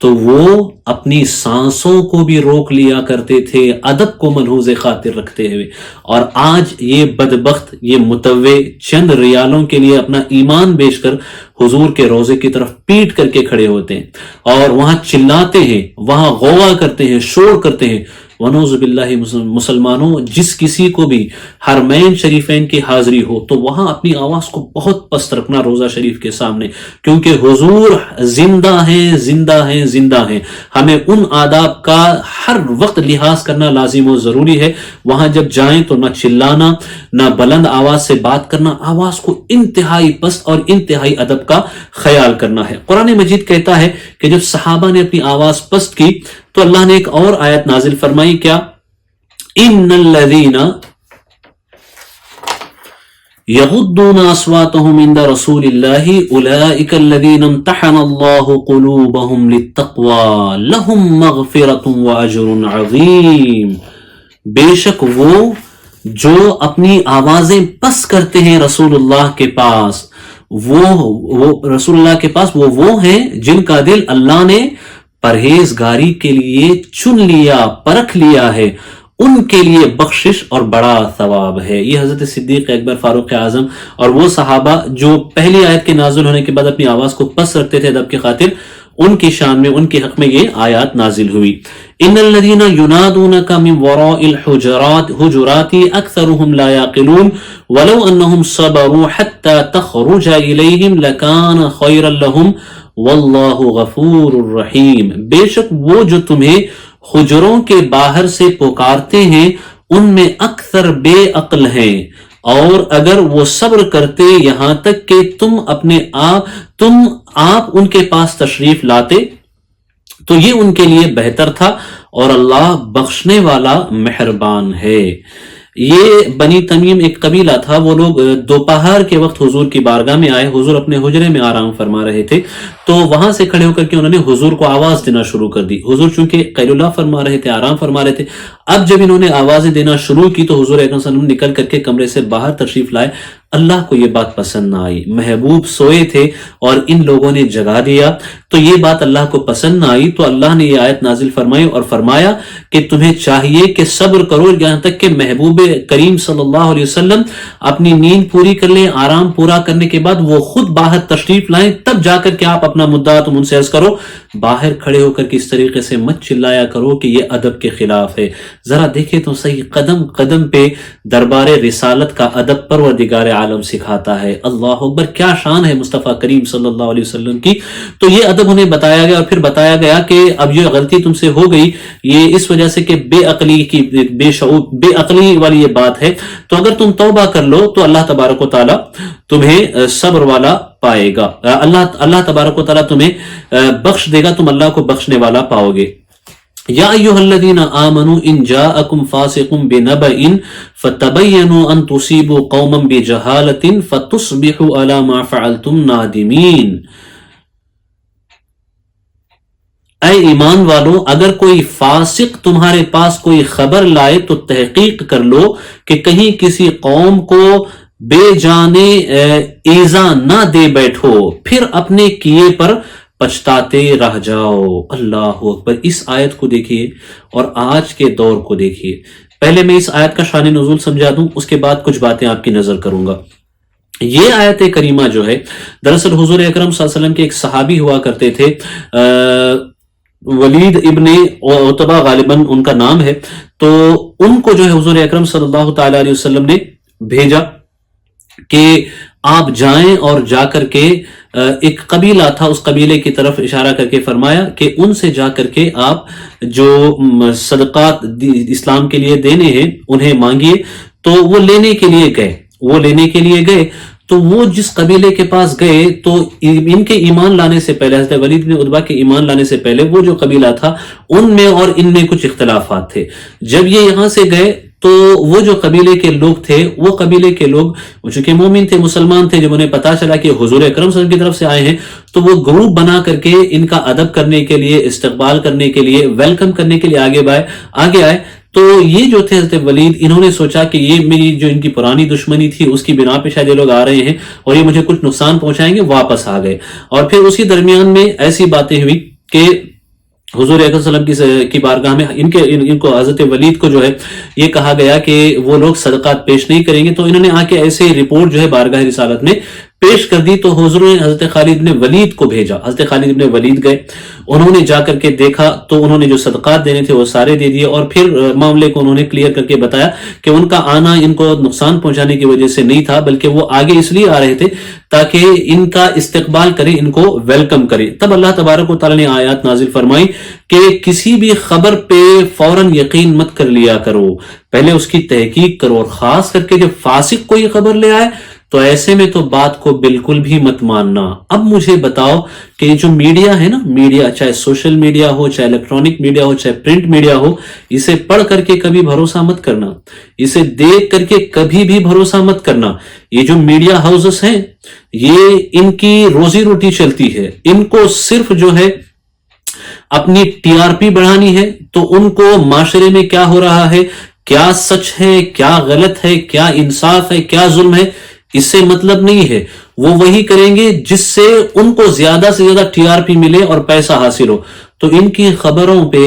تو وہ اپنی سانسوں کو بھی روک لیا کرتے تھے، ادب کو ملحوظ خاطر رکھتے ہوئے۔ اور آج یہ بدبخت، یہ متوع چند ریالوں کے لیے اپنا ایمان بیچ کر حضور کے روضے کی طرف پیٹ کر کے کھڑے ہوتے ہیں اور وہاں چلاتے ہیں، وہاں غوغا کرتے ہیں، شور کرتے ہیں۔ ونعوذ باللہ، مسلمانوں جس کسی کو بھی حرمین شریفین کی حاضری ہو تو وہاں اپنی آواز کو بہت پست رکھنا روضہ شریف کے سامنے، کیونکہ حضور زندہ ہیں، زندہ ہیں، زندہ ہیں۔ ہمیں ان آداب کا ہر وقت لحاظ کرنا لازم و ضروری ہے۔ وہاں جب جائیں تو نہ چلانا، نہ بلند آواز سے بات کرنا، آواز کو انتہائی پست اور انتہائی ادب کا خیال کرنا ہے۔ قرآن مجید کہتا ہے کہ جب صحابہ نے اپنی آواز پست کی تو اللہ نے ایک اور آیت نازل فرمائی، کیا؟ ان الذین یغضون اصواتهم عند رسول اللہ اولئک الذین امتحن اللہ قلوبهم للتقوی لہم مغفرۃ واجر عظیم۔ بے شک وہ جو اپنی آوازیں پست کرتے ہیں رسول اللہ کے پاس، وہ رسول اللہ کے پاس وہ ہیں جن کا دل اللہ نے پرہیزگاری کے لیے چن لیا، پرکھ لیا ہے، ان کے لیے بخشش اور بڑا ثواب ہے۔ یہ حضرت صدیق اکبر فاروق اعظم اور وہ صحابہ جو پہلی آیت کے نازل ہونے کے بعد اپنی آواز کو پست رکھتے تھے ادب کی خاطر، ان کی شان میں، ان کے حق میں یہ آیات نازل ہوئی۔ ان الذین ینادونک من وراء الحجرات اکثرهم لا یعقلون ولو انہم صبروا حتی تخرج الیہم لکان خیرا لہم واللہ غفور الرحیم۔ بے شک وہ جو تمہیں حجروں کے باہر سے پکارتے ہیں ان میں اکثر بے عقل ہیں، اور اگر وہ صبر کرتے یہاں تک کہ تم آپ ان کے پاس تشریف لاتے تو یہ ان کے لیے بہتر تھا، اور اللہ بخشنے والا مہربان ہے۔ یہ بنی تمیم ایک قبیلہ تھا، وہ لوگ دوپہر کے وقت حضور کی بارگاہ میں آئے، حضور اپنے حجرے میں آرام فرما رہے تھے، تو وہاں سے کھڑے ہو کر کے انہوں نے حضور کو آواز دینا شروع کر دی۔ حضور چونکہ قیل اللہ فرما رہے تھے، آرام فرما رہے تھے، اب جب انہوں نے آوازیں دینا شروع کی تو حضور اکرم صلی اللہ علیہ وسلم نکل کر کے کمرے سے باہر تشریف لائے۔ اللہ کو یہ بات پسند نہ آئی، محبوب سوئے تھے اور ان لوگوں نے جگا دیا، تو یہ بات اللہ کو پسند نہ آئی، تو اللہ نے یہ آیت نازل فرمائی اور فرمایا کہ تمہیں چاہیے کہ صبر کرو یہاں تک کہ محبوب کریم صلی اللہ علیہ وسلم اپنی نیند پوری کر لیں، آرام پورا کرنے کے بعد وہ خود باہر تشریف لائیں، تب جا کر کے آپ اپنا مدعا تم ان سے عرض کرو۔ باہر کھڑے ہو کر کے اس طریقے سے مت چلایا کرو کہ یہ ادب کے خلاف ہے۔ ذرا دیکھیں تو صحیح، قدم قدم پہ دربار رسالت کا ادب پروردگار عالم سکھاتا ہے۔ اللہ اکبر، کیا شان ہے مصطفیٰ کریم صلی اللہ علیہ وسلم کی۔ تو یہ ادب انہیں بتایا گیا، اور پھر بتایا گیا کہ اب یہ غلطی تم سے ہو گئی، یہ اس وجہ سے کہ بے عقلی والی یہ بات ہے، تو اگر تم توبہ کر لو تو اللہ تبارک و تعالی تمہیں صبر والا پائے گا، اللہ تبارک و تعالی تمہیں بخش دے گا، تم اللہ کو بخشنے والا پاؤ گے۔ یا ایھا الذین آمنوا ان جاءکم فاسق بنبأ فتبینوا ان تصیبوا قوما بجہالۃ فتصبحوا علی ما فعلتم نادمین۔ اے ایمان والو، اگر کوئی فاسق تمہارے پاس کوئی خبر لائے تو تحقیق کر لو کہ کہیں کسی قوم کو بے جانے ایذا نہ دے بیٹھو، پھر اپنے کیے پر پچھتاتے رہ جاؤ۔ اللہ اکبر، اس آیت کو دیکھیے اور آج کے دور کو دیکھیے۔ پہلے میں اس آیت کا شان نزول سمجھا دوں، اس کے بعد کچھ باتیں آپ کی نظر کروں گا۔ یہ آیت کریمہ جو ہے، دراصل حضور اکرم صلی اللہ علیہ وسلم کے ایک صحابی ہوا کرتے تھے، ولید ابن عتبہ غالباً ان کا نام ہے، تو ان کو جو ہے حضور اکرم صلی اللہ تعالی علیہ وسلم نے بھیجا کہ آپ جائیں اور جا کر کے ایک قبیلہ تھا، اس قبیلے کی طرف اشارہ کر کے فرمایا کہ ان سے جا کر کے آپ جو صدقات اسلام کے لیے دینے ہیں انہیں مانگیے۔ تو وہ لینے کے لیے گئے تو وہ جس قبیلے کے پاس گئے تو ان کے ایمان لانے سے پہلے، حضرت ولید بن عتبہ کے ایمان لانے سے پہلے وہ جو قبیلہ تھا ان میں اور ان میں کچھ اختلافات تھے۔ جب یہ یہاں سے گئے تو وہ جو قبیلے کے لوگ تھے، وہ قبیلے کے لوگ چونکہ مومن تھے، مسلمان تھے، جب انہیں پتا چلا کہ حضور اکرم صلی اللہ علیہ وسلم کی طرف سے آئے ہیں تو وہ گروپ بنا کر کے ان کا ادب کرنے کے لیے، استقبال کرنے کے لیے، ویلکم کرنے کے لیے آگے آئے۔ تو یہ جو تھے حضرت ولید، انہوں نے سوچا کہ یہ میری جو ان کی پرانی دشمنی تھی اس کی بنا پہ شاید یہ لوگ آ رہے ہیں اور یہ مجھے کچھ نقصان پہنچائیں گے، واپس آ گئے۔ اور پھر اسی درمیان میں ایسی باتیں ہوئی کہ حضور اکرم صلی اللہ علیہ وسلم کی بارگاہ میں ان کو حضرت ولید کو جو ہے یہ کہا گیا کہ وہ لوگ صدقات پیش نہیں کریں گے، تو انہوں نے آ کے ایسے رپورٹ جو ہے بارگاہ رسالت میں پیش کر دی۔ تو حضور نے حضرت خالد بن ولید کو بھیجا، حضرت خالد بن ولید گئے، انہوں نے جا کر کے دیکھا تو انہوں نے جو صدقات دینے تھے وہ سارے دے دیے، اور پھر معاملے کو انہوں نے کلیئر کر کے بتایا کہ ان کا آنا ان کو نقصان پہنچانے کی وجہ سے نہیں تھا، بلکہ وہ آگے اس لیے آ رہے تھے تاکہ ان کا استقبال کریں، ان کو ویلکم کریں۔ تب اللہ تبارک و تعالیٰ نے آیات نازل فرمائی کہ کسی بھی خبر پہ فوراً یقین مت کر لیا کرو، پہلے اس کی تحقیق کرو، اور خاص کر کے جب فاسق کوئی خبر لے آئے تو ایسے میں تو بات کو بالکل بھی مت ماننا۔ اب مجھے بتاؤ کہ جو میڈیا ہے نا، میڈیا چاہے سوشل میڈیا ہو، چاہے الیکٹرانک میڈیا ہو، چاہے پرنٹ میڈیا ہو، اسے پڑھ کر کے کبھی بھروسہ مت کرنا، اسے دیکھ کر کے کبھی بھی بھروسہ مت کرنا۔ یہ جو میڈیا ہاؤسز ہیں یہ ان کی روزی روٹی چلتی ہے، ان کو صرف جو ہے اپنی ٹی آر پی بڑھانی ہے، تو ان کو معاشرے میں کیا ہو رہا ہے، کیا سچ ہے، کیا غلط ہے، کیا انصاف ہے، کیا ظلم ہے، اس سے مطلب نہیں ہے۔ وہ وہی کریں گے جس سے ان کو زیادہ سے زیادہ ٹی آر پی ملے اور پیسہ حاصل ہو۔ تو ان کی خبروں پہ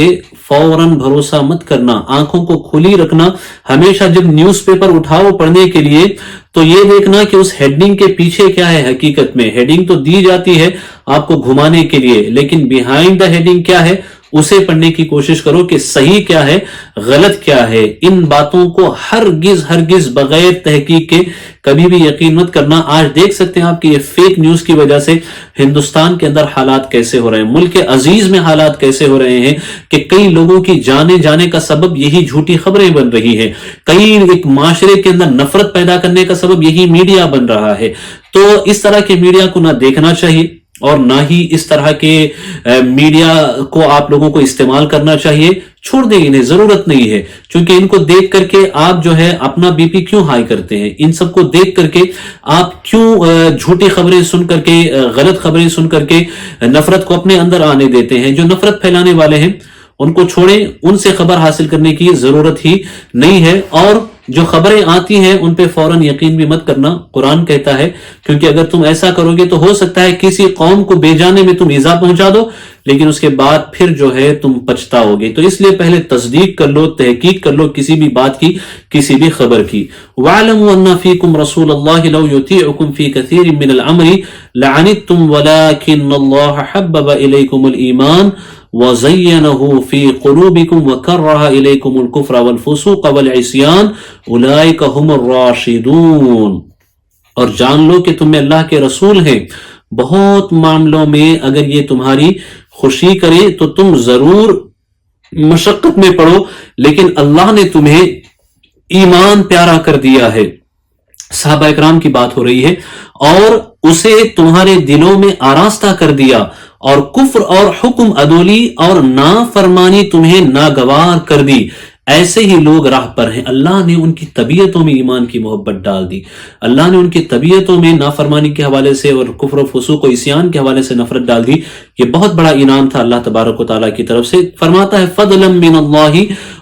فوراً بھروسہ مت کرنا، آنکھوں کو کھلی رکھنا۔ ہمیشہ جب نیوز پیپر اٹھاؤ پڑھنے کے لیے تو یہ دیکھنا کہ اس ہیڈنگ کے پیچھے کیا ہے۔ حقیقت میں ہیڈنگ تو دی جاتی ہے آپ کو گھمانے کے لیے، لیکن بیہائنڈ دا ہیڈنگ کیا ہے اسے پڑھنے کی کوشش کرو کہ صحیح کیا ہے، غلط کیا ہے۔ ان باتوں کو ہرگز بغیر تحقیق کے کبھی بھی یقین مت کرنا۔ آج دیکھ سکتے ہیں آپ کہ یہ فیک نیوز کی وجہ سے ہندوستان کے اندر حالات کیسے ہو رہے ہیں، ملک عزیز میں حالات کیسے ہو رہے ہیں کہ کئی لوگوں کی جانے کا سبب یہی جھوٹی خبریں بن رہی ہیں، کئی ایک معاشرے کے اندر نفرت پیدا کرنے کا سبب یہی میڈیا بن رہا ہے۔ تو اس طرح کے میڈیا کو نہ دیکھنا چاہیے اور نہ ہی اس طرح کے میڈیا کو آپ لوگوں کو استعمال کرنا چاہیے۔ چھوڑ دیں، انہیں ضرورت نہیں ہے، چونکہ ان کو دیکھ کر کے آپ جو ہے اپنا بی پی کیوں ہائی کرتے ہیں؟ ان سب کو دیکھ کر کے آپ کیوں جھوٹی خبریں سن کر کے، غلط خبریں سن کر کے نفرت کو اپنے اندر آنے دیتے ہیں؟ جو نفرت پھیلانے والے ہیں ان کو چھوڑیں، ان سے خبر حاصل کرنے کی ضرورت ہی نہیں ہے، اور جو خبریں آتی ہیں ان پہ فوراً یقین بھی مت کرنا۔ قرآن کہتا ہے کیونکہ اگر تم ایسا کرو گے تو ہو سکتا ہے کسی قوم کو بے جانے میں تم ایذا پہنچا دو، لیکن اس کے بعد پھر جو ہے تم پچھتاؤ گے۔ تو اس لیے پہلے تصدیق کر لو، تحقیق کر لو کسی بھی بات کی، کسی بھی خبر کی۔ وَاعْلَمُوا أَنَّ فِيكُمْ رَسُولَ اللَّهِ لَوْ يُطِيعُكُمْ فِي كَثِيرٍ مِّنَ الْأَمْرِ لَعَنِتُّمْ وَلَٰكِنَّ اللَّهَ حَبَّبَ إِلَيْكُمُ الْإِيمَانَ وَزَيَّنَهُ فِي قُلُوبِكُمْ وَكَرَّهَ إِلَيْكُمُ الْكُفْرَ وَالْفُسُوقَ وَالْعِصْيَانَ أُولَٰئِكَ هُمُ الرَّاشِدُونَ۔ اور جان لو کہ تم اللہ کے رسول ہیں، بہت معاملوں میں اگر یہ تمہاری خوشی کرے تو تم ضرور مشقت میں پڑو، لیکن اللہ نے تمہیں ایمان پیارا کر دیا ہے۔ صحابہ اکرام کی بات ہو رہی ہے، اور اسے تمہارے دلوں میں آراستہ کر دیا، اور کفر اور حکم عدولی اور نافرمانی تمہیں ناگوار کر دی۔ ایسے ہی لوگ راہ پر ہیں۔ اللہ نے ان کی طبیعتوں میں ایمان کی محبت ڈال دی، اللہ نے ان کی طبیعتوں میں نافرمانی کے حوالے سے اور کفر و فسوق و عصیان کے حوالے سے نفرت ڈال دی۔ یہ بہت بڑا انعام تھا اللہ تبارک و تعالیٰ کی طرف سے۔ فرماتا ہے فضلا من اللہ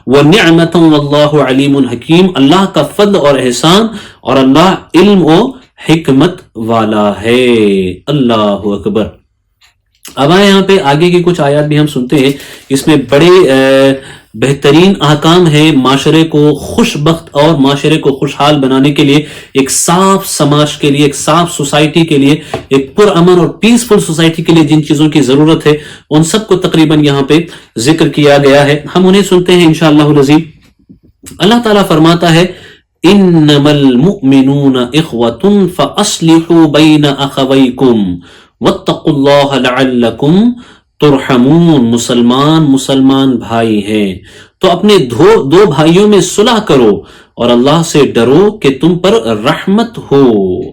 ونعمۃ واللہ علیم حکیم، اللہ کا فضل اور احسان، اور اللہ علم و حکمت والا ہے۔ اللہ اکبر۔ اب آئے یہاں پہ آگے کی کچھ آیات بھی ہم سنتے ہیں، اس میں بڑے بہترین احکام ہے معاشرے کو خوش بخت اور معاشرے کو خوشحال بنانے کے لیے، ایک صاف سماج کے لیے، ایک صاف سوسائٹی کے لیے، ایک پرامن اور پیسفل سوسائٹی کے لیے جن چیزوں کی ضرورت ہے ان سب کو تقریباً یہاں پہ ذکر کیا گیا ہے. ہم انہیں سنتے ہیں انشاءاللہ العزیز. اللہ تعالیٰ فرماتا ہے انما المؤمنون اخوۃ فاصلحوا بین اخویکم واتقوا اللہ لعلکم ترحمون. مسلمان بھائی ہیں تو اپنے دو بھائیوں میں صلح کرو اور اللہ سے ڈرو کہ تم پر رحمت ہو.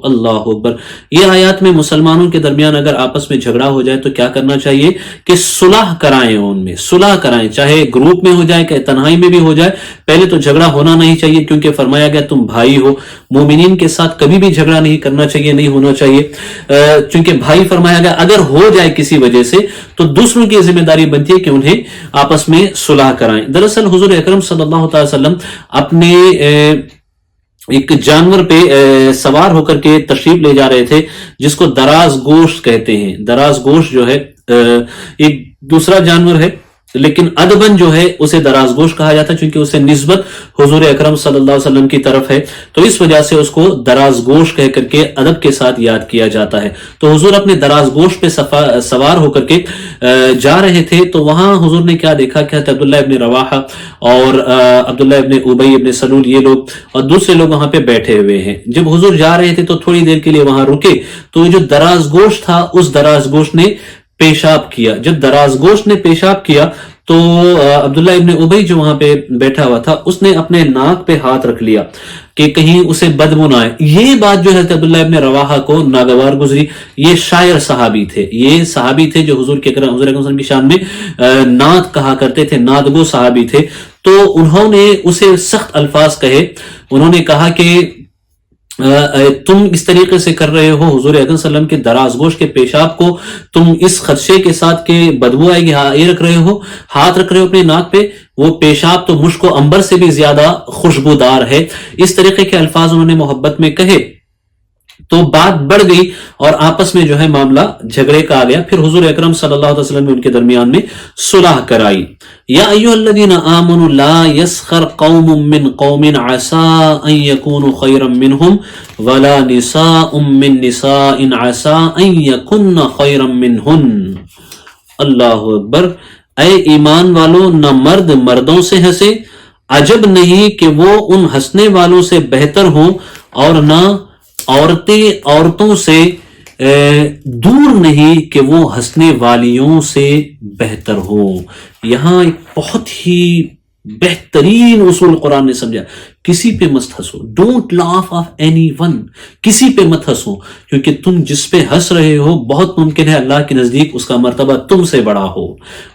اللہ اکبر. یہ آیات میں مسلمانوں کے درمیان اگر آپس میں جھگڑا ہو جائے تو کیا کرنا چاہیے کہ صلح کرائیں، ان میں صلح کرائیں، چاہے گروپ میں ہو جائے کہ تنہائی میں بھی ہو جائے. پہلے تو جھگڑا ہونا نہیں چاہیے کیونکہ فرمایا گیا تم بھائی ہو. مومنین کے ساتھ کبھی بھی جھگڑا نہیں کرنا چاہیے، نہیں ہونا چاہیے، چونکہ بھائی فرمایا گیا. اگر ہو جائے کسی وجہ سے تو دوسروں کی ذمہ داری بنتی ہے کہ انہیں آپس میں صلح کرائیں. دراصل حضور اکرم صلی اللہ تعالی وسلم اپنے ایک جانور پہ سوار ہو کر کے تشریف لے جا رہے تھے جس کو دراز گوشت کہتے ہیں. دراز گوشت جو ہے ایک دوسرا جانور ہے لیکن ادبن جو ہے اسے دراز گوشت کہا جاتا ہے چونکہ اسے نسبت حضور اکرم صلی اللہ علیہ وسلم کی طرف ہے، تو اس وجہ سے اس کو دراز گوشت کہہ کر کے ادب کے ساتھ یاد کیا جاتا ہے. تو حضور اپنے دراز گوشت پہ سوار ہو کر کے جا رہے تھے تو وہاں حضور نے کیا دیکھا کہ عبداللہ ابن رواحہ اور عبداللہ ابن ابی ابن سلول یہ لوگ اور دوسرے لوگ وہاں پہ بیٹھے ہوئے ہیں. جب حضور جا رہے تھے تو تھوڑی دیر کے لیے وہاں رکے تو جو دراز گوشت تھا اس دراز گوشت نے پیشاب کیا. جب دراز گوشت نے پیشاب کیا تو عبداللہ ابن ابی جو وہاں پہ بیٹھا ہوا تھا اس نے اپنے ناک پہ ہاتھ رکھ لیا کہ کہیں اسے بدبو نہ آئے. یہ بات جو ہے عبداللہ ابن رواحہ کو ناگوار گزری. یہ شاعر صحابی تھے، یہ صحابی تھے جو حضور اکرم صلی اللہ علیہ وسلم کی شان میں نعت کہا کرتے تھے، نعت گو صحابی تھے. تو انہوں نے اسے سخت الفاظ کہے. انہوں نے کہا کہ تم اس طریقے سے کر رہے ہو حضور اکرم صلی اللہ علیہ وسلم کے دراز گوشت کے پیشاب کو تم اس خدشے کے ساتھ کہ بدبو آئے گی یہ رکھ رہے ہو، ہاتھ رکھ رہے ہو اپنے ناک پہ. وہ پیشاب تو مشک و عنبر سے بھی زیادہ خوشبودار ہے. اس طریقے کے الفاظ انہوں نے محبت میں کہے تو بات بڑھ گئی اور آپس میں جو ہے معاملہ جھگڑے کا آ گیا. پھر حضور اکرم صلی اللہ علیہ وسلم نے ان کے درمیان میں صلح کرائی. یا ایھا الذین آمنوا لا یسخر قوم من قوم عسى ان یکونوا خیرا منہم ولا نساء من نساء عسى ان یکن خیرا منہن. اللہ اکبر. اے ایمان والو، نہ مرد مردوں سے ہنسے، عجب نہیں کہ وہ ان ہنسنے والوں سے بہتر ہوں، اور نہ عورتیں عورتوں سے دور نہیں کہ وہ ہنسنے والیوں سے بہتر ہو. یہاں ایک بہت ہی بہترین اصول قرآن نے سمجھا. کسی پہ مت ہنسو. Don't laugh of any one. کسی پہ مت ہنسو کیونکہ تم جس پہ ہنس رہے ہو بہت ممکن ہے اللہ کے نزدیک اس کا مرتبہ تم سے بڑا ہو،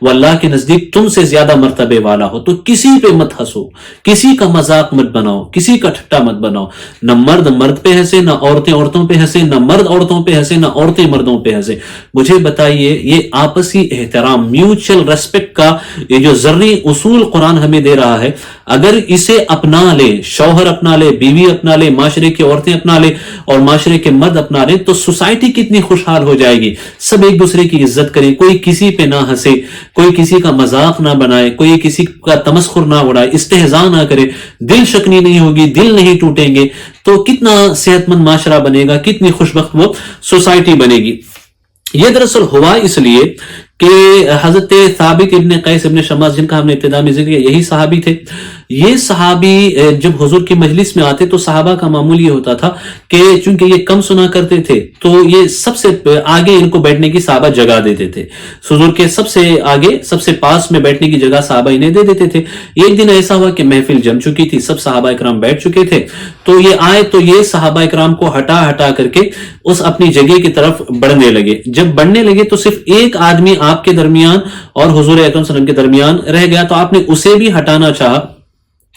وہ اللہ کے نزدیک تم سے زیادہ مرتبے والا ہو. تو کسی پہ مت ہنسو، کسی کا مذاق مت بناؤ، کسی کا ٹھٹا مت بناؤ. نہ مرد مرد پہ ہنسے، نہ عورتیں عورتوں پہ ہنسے، نہ مرد عورتوں پہ ہنسے، نہ عورتیں مردوں پہ ہنسے. مجھے بتائیے یہ آپسی احترام، میوچل ریسپیکٹ کا یہ جو ذرعی اصول قرآن ہمیں دے رہا ہے، اگر اسے اپنا لے، شوہر اپنا لے، بیوی اپنا لے، معاشرے کی عورتیں اپنا لے اور معاشرے کے مرد اپنا لے تو سوسائٹی کتنی خوشحال ہو جائے گی. سب ایک دوسرے کی عزت کریں، کوئی کسی پہ نہ ہنسے، کوئی کسی کا مذاق نہ بنائے، کوئی کسی کا تمسخر نہ اڑائے، استہزاء نہ کرے، دل شکنی نہیں ہوگی، دل نہیں ٹوٹیں گے تو کتنا صحت مند معاشرہ بنے گا، کتنی خوش بخت وہ سوسائٹی بنے گی. یہ دراصل ہوا اس لیے کہ حضرت ثابت ابن قیس ابن شماس جن کا ہم نے ابتدا میں ذکر کیا یہی صحابی تھے. یہ صحابی جب حضور کی مجلس میں آتے تو صحابہ کا معمول یہ ہوتا تھا کہ چونکہ یہ کم سنا کرتے تھے تو یہ سب سے آگے ان کو بیٹھنے کی صحابہ جگہ دیتے تھے. حضور کے سب سے آگے سب سے پاس میں بیٹھنے کی جگہ صحابہ انہیں دے دیتے تھے. ایک دن ایسا ہوا کہ محفل جم چکی تھی، سب صحابہ اکرام بیٹھ چکے تھے تو یہ آئے تو یہ صحابہ اکرام کو ہٹا ہٹا کر کے اس اپنی جگہ کی طرف بڑھنے لگے. جب بڑھنے لگے تو صرف ایک آدمی آپ کے درمیان اور حضور اکرم صلی اللہ علیہ وسلم کے درمیان رہ گیا تو آپ نے اسے بھی ہٹانا چاہا،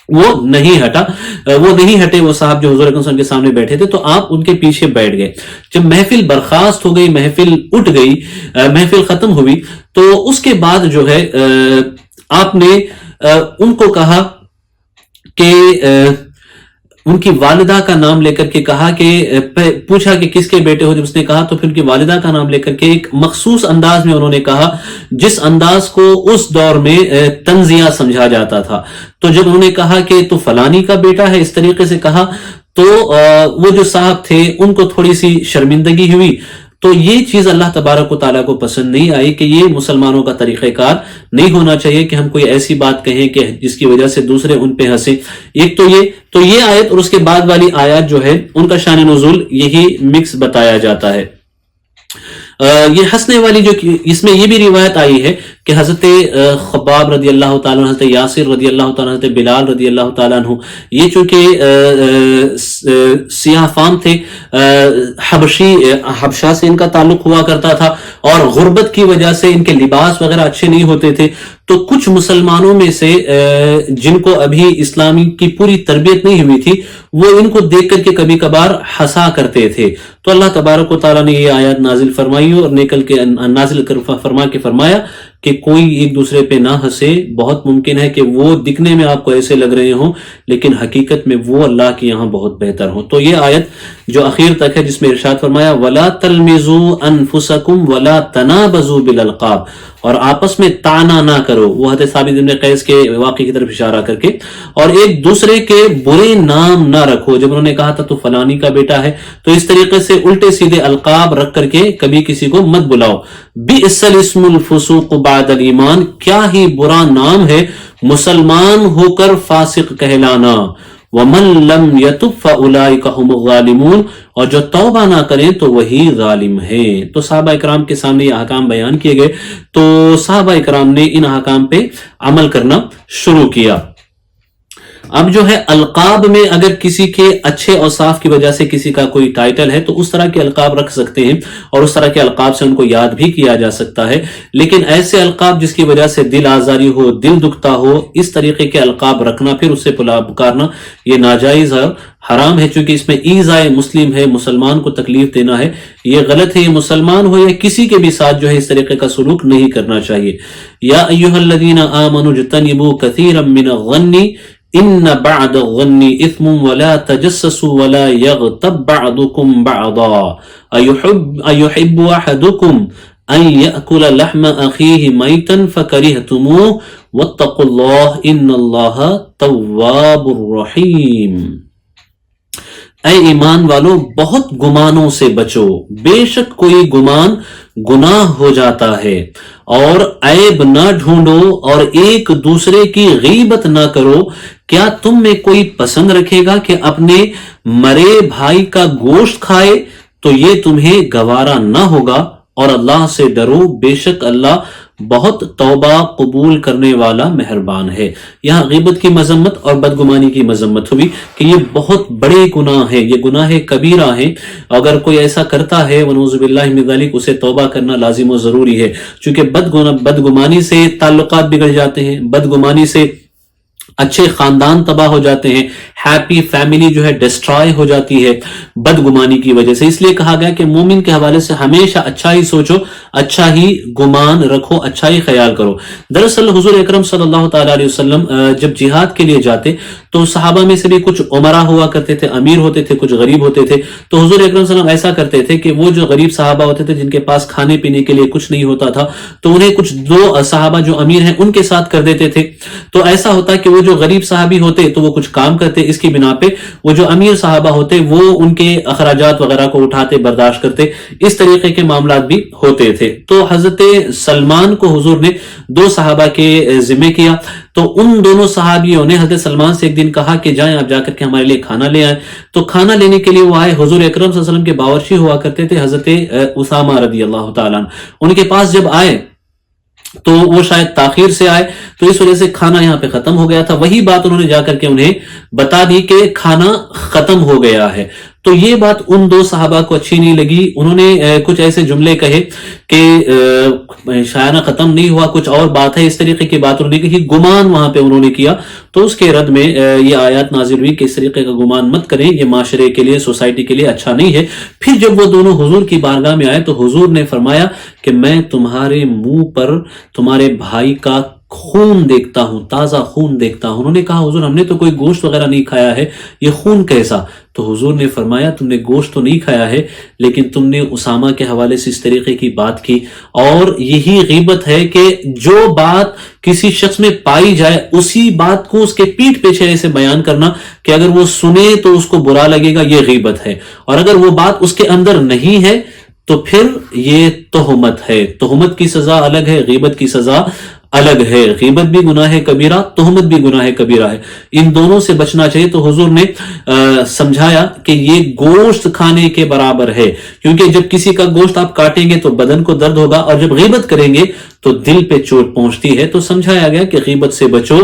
وہ نہیں ہٹا، وہ نہیں ہٹے وہ صاحب جو حضور اکرم صلی اللہ علیہ وسلم کے سامنے بیٹھے تھے تو آپ ان کے پیچھے بیٹھ گئے. جب محفل برخاست ہو گئی، محفل اٹھ گئی، محفل ختم ہوئی تو اس کے بعد جو ہے آپ نے ان کو کہا کہ ان کی والدہ کا نام لے کر کے کہا کہ پوچھا کہ کس کے بیٹے ہو، جب اس نے کہا تو پھر ان کی والدہ کا نام لے کر کے ایک مخصوص انداز میں انہوں نے کہا جس انداز کو اس دور میں طنزیہ سمجھا جاتا تھا. تو جب انہوں نے کہا کہ تو فلانی کا بیٹا ہے، اس طریقے سے کہا، تو وہ جو صاحب تھے ان کو تھوڑی سی شرمندگی ہوئی. تو یہ چیز اللہ تبارک و تعالیٰ کو پسند نہیں آئی کہ یہ مسلمانوں کا طریقہ کار نہیں ہونا چاہیے کہ ہم کوئی ایسی بات کہیں کہ جس کی وجہ سے دوسرے ان پہ ہنسیں. ایک تو یہ آیت اور اس کے بعد والی آیات جو ہے ان کا شان نزول یہی مکس بتایا جاتا ہے. یہ ہنسنے والی جو اس میں یہ بھی روایت آئی ہے کہ حضرت خباب رضی اللہ تعالیٰ عنہ، حضرت یاسر رضی اللہ تعالیٰ عنہ، حضرت بلال رضی اللہ تعالیٰ عنہ، یہ چونکہ سیاہ فام تھے، حبشہ سے ان کا تعلق ہوا کرتا تھا، اور غربت کی وجہ سے ان کے لباس وغیرہ اچھے نہیں ہوتے تھے. تو کچھ مسلمانوں میں سے جن کو ابھی اسلامی کی پوری تربیت نہیں ہوئی تھی، وہ ان کو دیکھ کر کے کبھی کبھار ہنسا کرتے تھے. تو اللہ تبارک و تعالیٰ نے یہ آیات نازل فرمائی اور نازل فرما کے فرمایا کہ کوئی ایک دوسرے پہ نہ ہنسے. بہت ممکن ہے کہ وہ دکھنے میں آپ کو ایسے لگ رہے ہوں لیکن حقیقت میں وہ اللہ کے یہاں بہت بہتر ہوں. تو یہ آیت جو اخیر تک ہے جس میں ارشاد فرمایا وَلَا تَلْمِزُوا أَنفُسَكُمْ وَلَا تَنَابَزُوا بِالْأَلْقَابِ، اور آپس میں طعنہ نہ کرو، وہ حضرت ثابت بن قیس کے واقعے کی طرف اشارہ کر کے، اور ایک دوسرے کے برے نام نہ رکھو. جب انہوں نے کہا تھا تو فلانی کا بیٹا ہے، تو اس طریقے سے الٹے سیدھے القاب رکھ کر کے کبھی کسی کو مت بلاؤ. بئس الاسم الفسوق بعد الایمان، کیا ہی برا نام ہے مسلمان ہو کر فاسق کہلانا. وَمَن لَّمْ يَتُبْ فَأُولَٰئِكَ هُمُ الظَّالِمُونَ، اور جو توبہ نہ کریں تو وہی ظالم ہیں. تو صحابہ اکرام کے سامنے یہ احکام بیان کیے گئے تو صحابہ اکرام نے ان احکام پہ عمل کرنا شروع کیا. اب جو ہے القاب میں اگر کسی کے اچھے اوصاف کی وجہ سے کسی کا کوئی ٹائٹل ہے تو اس طرح کے القاب رکھ سکتے ہیں اور اس طرح کے القاب سے ان کو یاد بھی کیا جا سکتا ہے. لیکن ایسے القاب جس کی وجہ سے دل آزاری ہو، دل دکھتا ہو، اس طریقے کے القاب رکھنا، پھر اس سے پکارنا، یہ ناجائز ہے، حرام ہے، چونکہ اس میں ایذائے مسلم ہے، مسلمان کو تکلیف دینا ہے. یہ غلط ہے. یہ مسلمان ہو یا کسی کے بھی ساتھ جو ہے اس طریقے کا سلوک نہیں کرنا چاہیے. یا ایھا الذین آمنوا اجتنبوا کثیرا من الظن ان بعد الظن اثم ولا تجسسوا ولا يغتب بعضكم بعضا ايحب احدكم ان يأكل لحم اخيه ميتا فكرهتموه واتقوا الله ان الله تواب رحیم. اے ایمان والو، بہت گمانوں سے بچو، بے شک کوئی گمان گناہ ہو جاتا ہے، اور عیب نہ ڈھونڈو اور ایک دوسرے کی غیبت نہ کرو. کیا تم میں کوئی پسند رکھے گا کہ اپنے مرے بھائی کا گوشت کھائے؟ تو یہ تمہیں گوارا نہ ہوگا، اور اللہ سے ڈرو، بے شک اللہ بہت توبہ قبول کرنے والا مہربان ہے. یہاں غیبت کی مذمت اور بدگمانی کی مذمت ہوئی کہ یہ بہت بڑے گناہ ہیں، یہ گناہ کبیرہ ہیں. اگر کوئی ایسا کرتا ہے ونعوذ باللہ من ذلک، اسے توبہ کرنا لازم و ضروری ہے، چونکہ بدگمانی سے تعلقات بگڑ جاتے ہیں، بدگمانی سے اچھے خاندان تباہ ہو جاتے ہیں، ہیپی فیملی جو ہے ڈسٹرائے ہو جاتی ہے بدگمانی کی وجہ سے. اس لیے کہا گیا کہ مومن کے حوالے سے ہمیشہ اچھا ہی سوچو، اچھا ہی گمان رکھو، اچھا ہی خیال کرو. دراصل حضور اکرم صلی اللہ تعالیٰ علیہ وسلم جب جہاد کے لیے جاتے تو صحابہ میں سے بھی کچھ عمرہ ہوا کرتے تھے، امیر ہوتے تھے، کچھ غریب ہوتے تھے. تو حضور اکرم صلی اللہ علیہ وسلم ایسا کرتے تھے کہ وہ جو غریب صحابہ ہوتے تھے جن کے پاس کھانے پینے کے لیے کچھ نہیں ہوتا تھا، تو انہیں کچھ دو صحابہ جو امیر ہیں ان کے ساتھ کر دیتے تھے. تو ایسا ہوتا کہ وہ جو غریب صحابی ہوتے تو وہ کچھ کام کرتے، اس کی بنا پہ وہ جو امیر صحابہ ہوتے وہ ان کے اخراجات وغیرہ کو اٹھاتے، برداشت کرتے. اس طریقے کے معاملات بھی ہوتے تھے. تو حضرت سلمان کو حضور نے 2 صحابہ کے ذمہ کیا. تو ان دونوں صحابیوں نے حضرت سلمان سے ایک دن کہا کہ جائیں آپ جا کر کے ہمارے لیے کھانا لے آئیں. تو کھانا لینے کے لیے وہ آئے. حضور اکرم صلی اللہ علیہ وسلم کے باورچی ہوا کرتے تھے حضرت اسامہ رضی اللہ تعالیٰ عنہ. ان کے پاس جب آئے تو وہ شاید تاخیر سے آئے، تو اس وجہ سے کھانا یہاں پہ ختم ہو گیا تھا. وہی بات انہوں نے جا کر کے انہیں بتا دی کہ کھانا ختم ہو گیا ہے. تو یہ بات ان 2 صحابہ کو اچھی نہیں لگی. انہوں نے کچھ ایسے جملے کہے کہ شاید ختم نہیں ہوا، کچھ اور بات ہے، اس طریقے کی بات انہوں نے کہی، گمان وہاں پہ انہوں نے کیا. تو اس کے رد میں یہ آیات نازل ہوئی کہ اس طریقے کا گمان مت کریں، یہ معاشرے کے لیے، سوسائٹی کے لیے اچھا نہیں ہے. پھر جب وہ دونوں حضور کی بارگاہ میں آئے تو حضور نے فرمایا کہ میں تمہارے منہ پر تمہارے بھائی کا خون دیکھتا ہوں، تازہ خون دیکھتا ہوں۔ انہوں نے کہا حضور ہم نے تو کوئی گوشت وغیرہ نہیں کھایا ہے، یہ خون کیسا؟ تو حضور نے فرمایا تم نے گوشت تو نہیں کھایا ہے، لیکن تم نے اسامہ کے حوالے سے اس طریقے کی بات کی، اور یہی غیبت ہے کہ جو بات کسی شخص میں پائی جائے اسی بات کو اس کے پیٹھ پیچھے ایسے بیان کرنا کہ اگر وہ سنے تو اس کو برا لگے گا، یہ غیبت ہے۔ اور اگر وہ بات اس کے اندر نہیں ہے تو پھر یہ تہمت ہے۔ تہمت کی سزا الگ ہے، غیبت کی سزا الگ ہے۔ غیبت بھی گناہ کبیرہ، تہمت بھی گناہ کبیرہ ہے، ان دونوں سے بچنا چاہیے۔ تو حضور نے سمجھایا کہ یہ گوشت کھانے کے برابر ہے، کیونکہ جب کسی کا گوشت آپ کاٹیں گے تو بدن کو درد ہوگا، اور جب غیبت کریں گے تو دل پہ چوٹ پہنچتی ہے۔ تو سمجھایا گیا کہ غیبت سے بچو،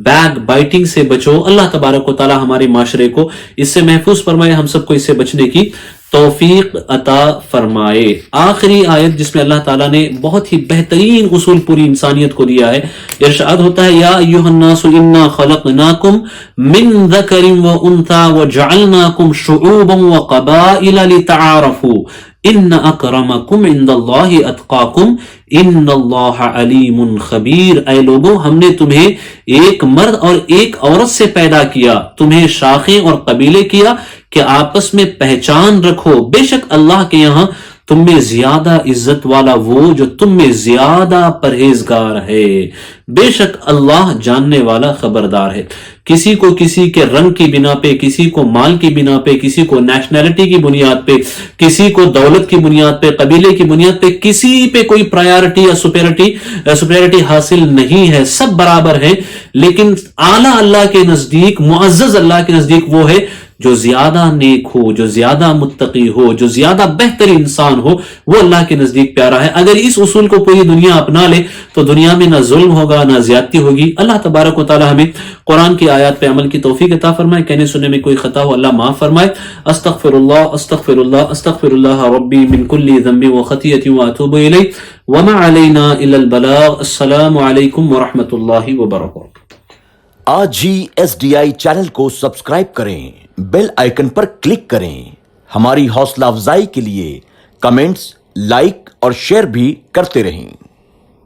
بیک بائٹنگ سے بچو۔ اللہ تبارک و تعالی ہمارے معاشرے کو اس سے محفوظ فرمائے، ہم سب کو اس سے بچنے کی توفیق عطا فرمائے۔ آخری آیت جس میں اللہ تعالیٰ نے بہت ہی بہترین اصول پوری انسانیت کو دیا ہے، ارشاد ہوتا ہے یا ایھا الناس انا خلقناکم من ذکر وانثی وجعلناکم شعوبا وقبائل لتعارفوا ان اکرمکم عند اللہ اتقاکم ان اللہ علیم خبیر۔ اے لوگو ہم نے تمہیں ایک مرد اور ایک عورت سے پیدا کیا، تمہیں شاخیں اور قبیلے کیا کہ آپس میں پہچان رکھو۔ بے شک اللہ کے یہاں تم میں زیادہ عزت والا وہ جو تم میں زیادہ پرہیزگار ہے۔ بے شک اللہ جاننے والا خبردار ہے۔ کسی کو کسی کے رنگ کی بنا پہ، کسی کو مال کی بنا پہ، کسی کو نیشنلٹی کی بنیاد پہ، کسی کو دولت کی بنیاد پہ، قبیلے کی بنیاد پہ، کسی پہ کوئی پرائیورٹی یا سپیرٹی حاصل نہیں ہے، سب برابر ہیں۔ لیکن اعلیٰ اللہ کے نزدیک، معزز اللہ کے نزدیک وہ ہے جو زیادہ نیک ہو، جو زیادہ متقی ہو، جو زیادہ بہتر انسان ہو، وہ اللہ کے نزدیک پیارا ہے۔ اگر اس اصول کو پوری دنیا اپنا لے تو دنیا میں نہ ظلم ہوگا نہ زیادتی ہوگی۔ اللہ تبارک و تعالی ہمیں قرآن کی آیات پہ عمل کی توفیق عطا فرمائے، کہنے سننے میں کوئی خطا ہو اللہ معاف فرمائے۔ استغفر اللہ استغفر اللہ استغفر اللہ ربی من کل ذنب وخطیۃ واتوب الیہ وما علینا الا البلاغ۔ السلام علیکم ورحمۃ اللہ وبرکاتہ۔ آج ہی SDI چینل کو سبسکرائب کریں، بیل آئیکن پر کلک کریں۔ ہماری حوصلہ افزائی کے لیے کمنٹس، لائک اور شیئر بھی کرتے رہیں۔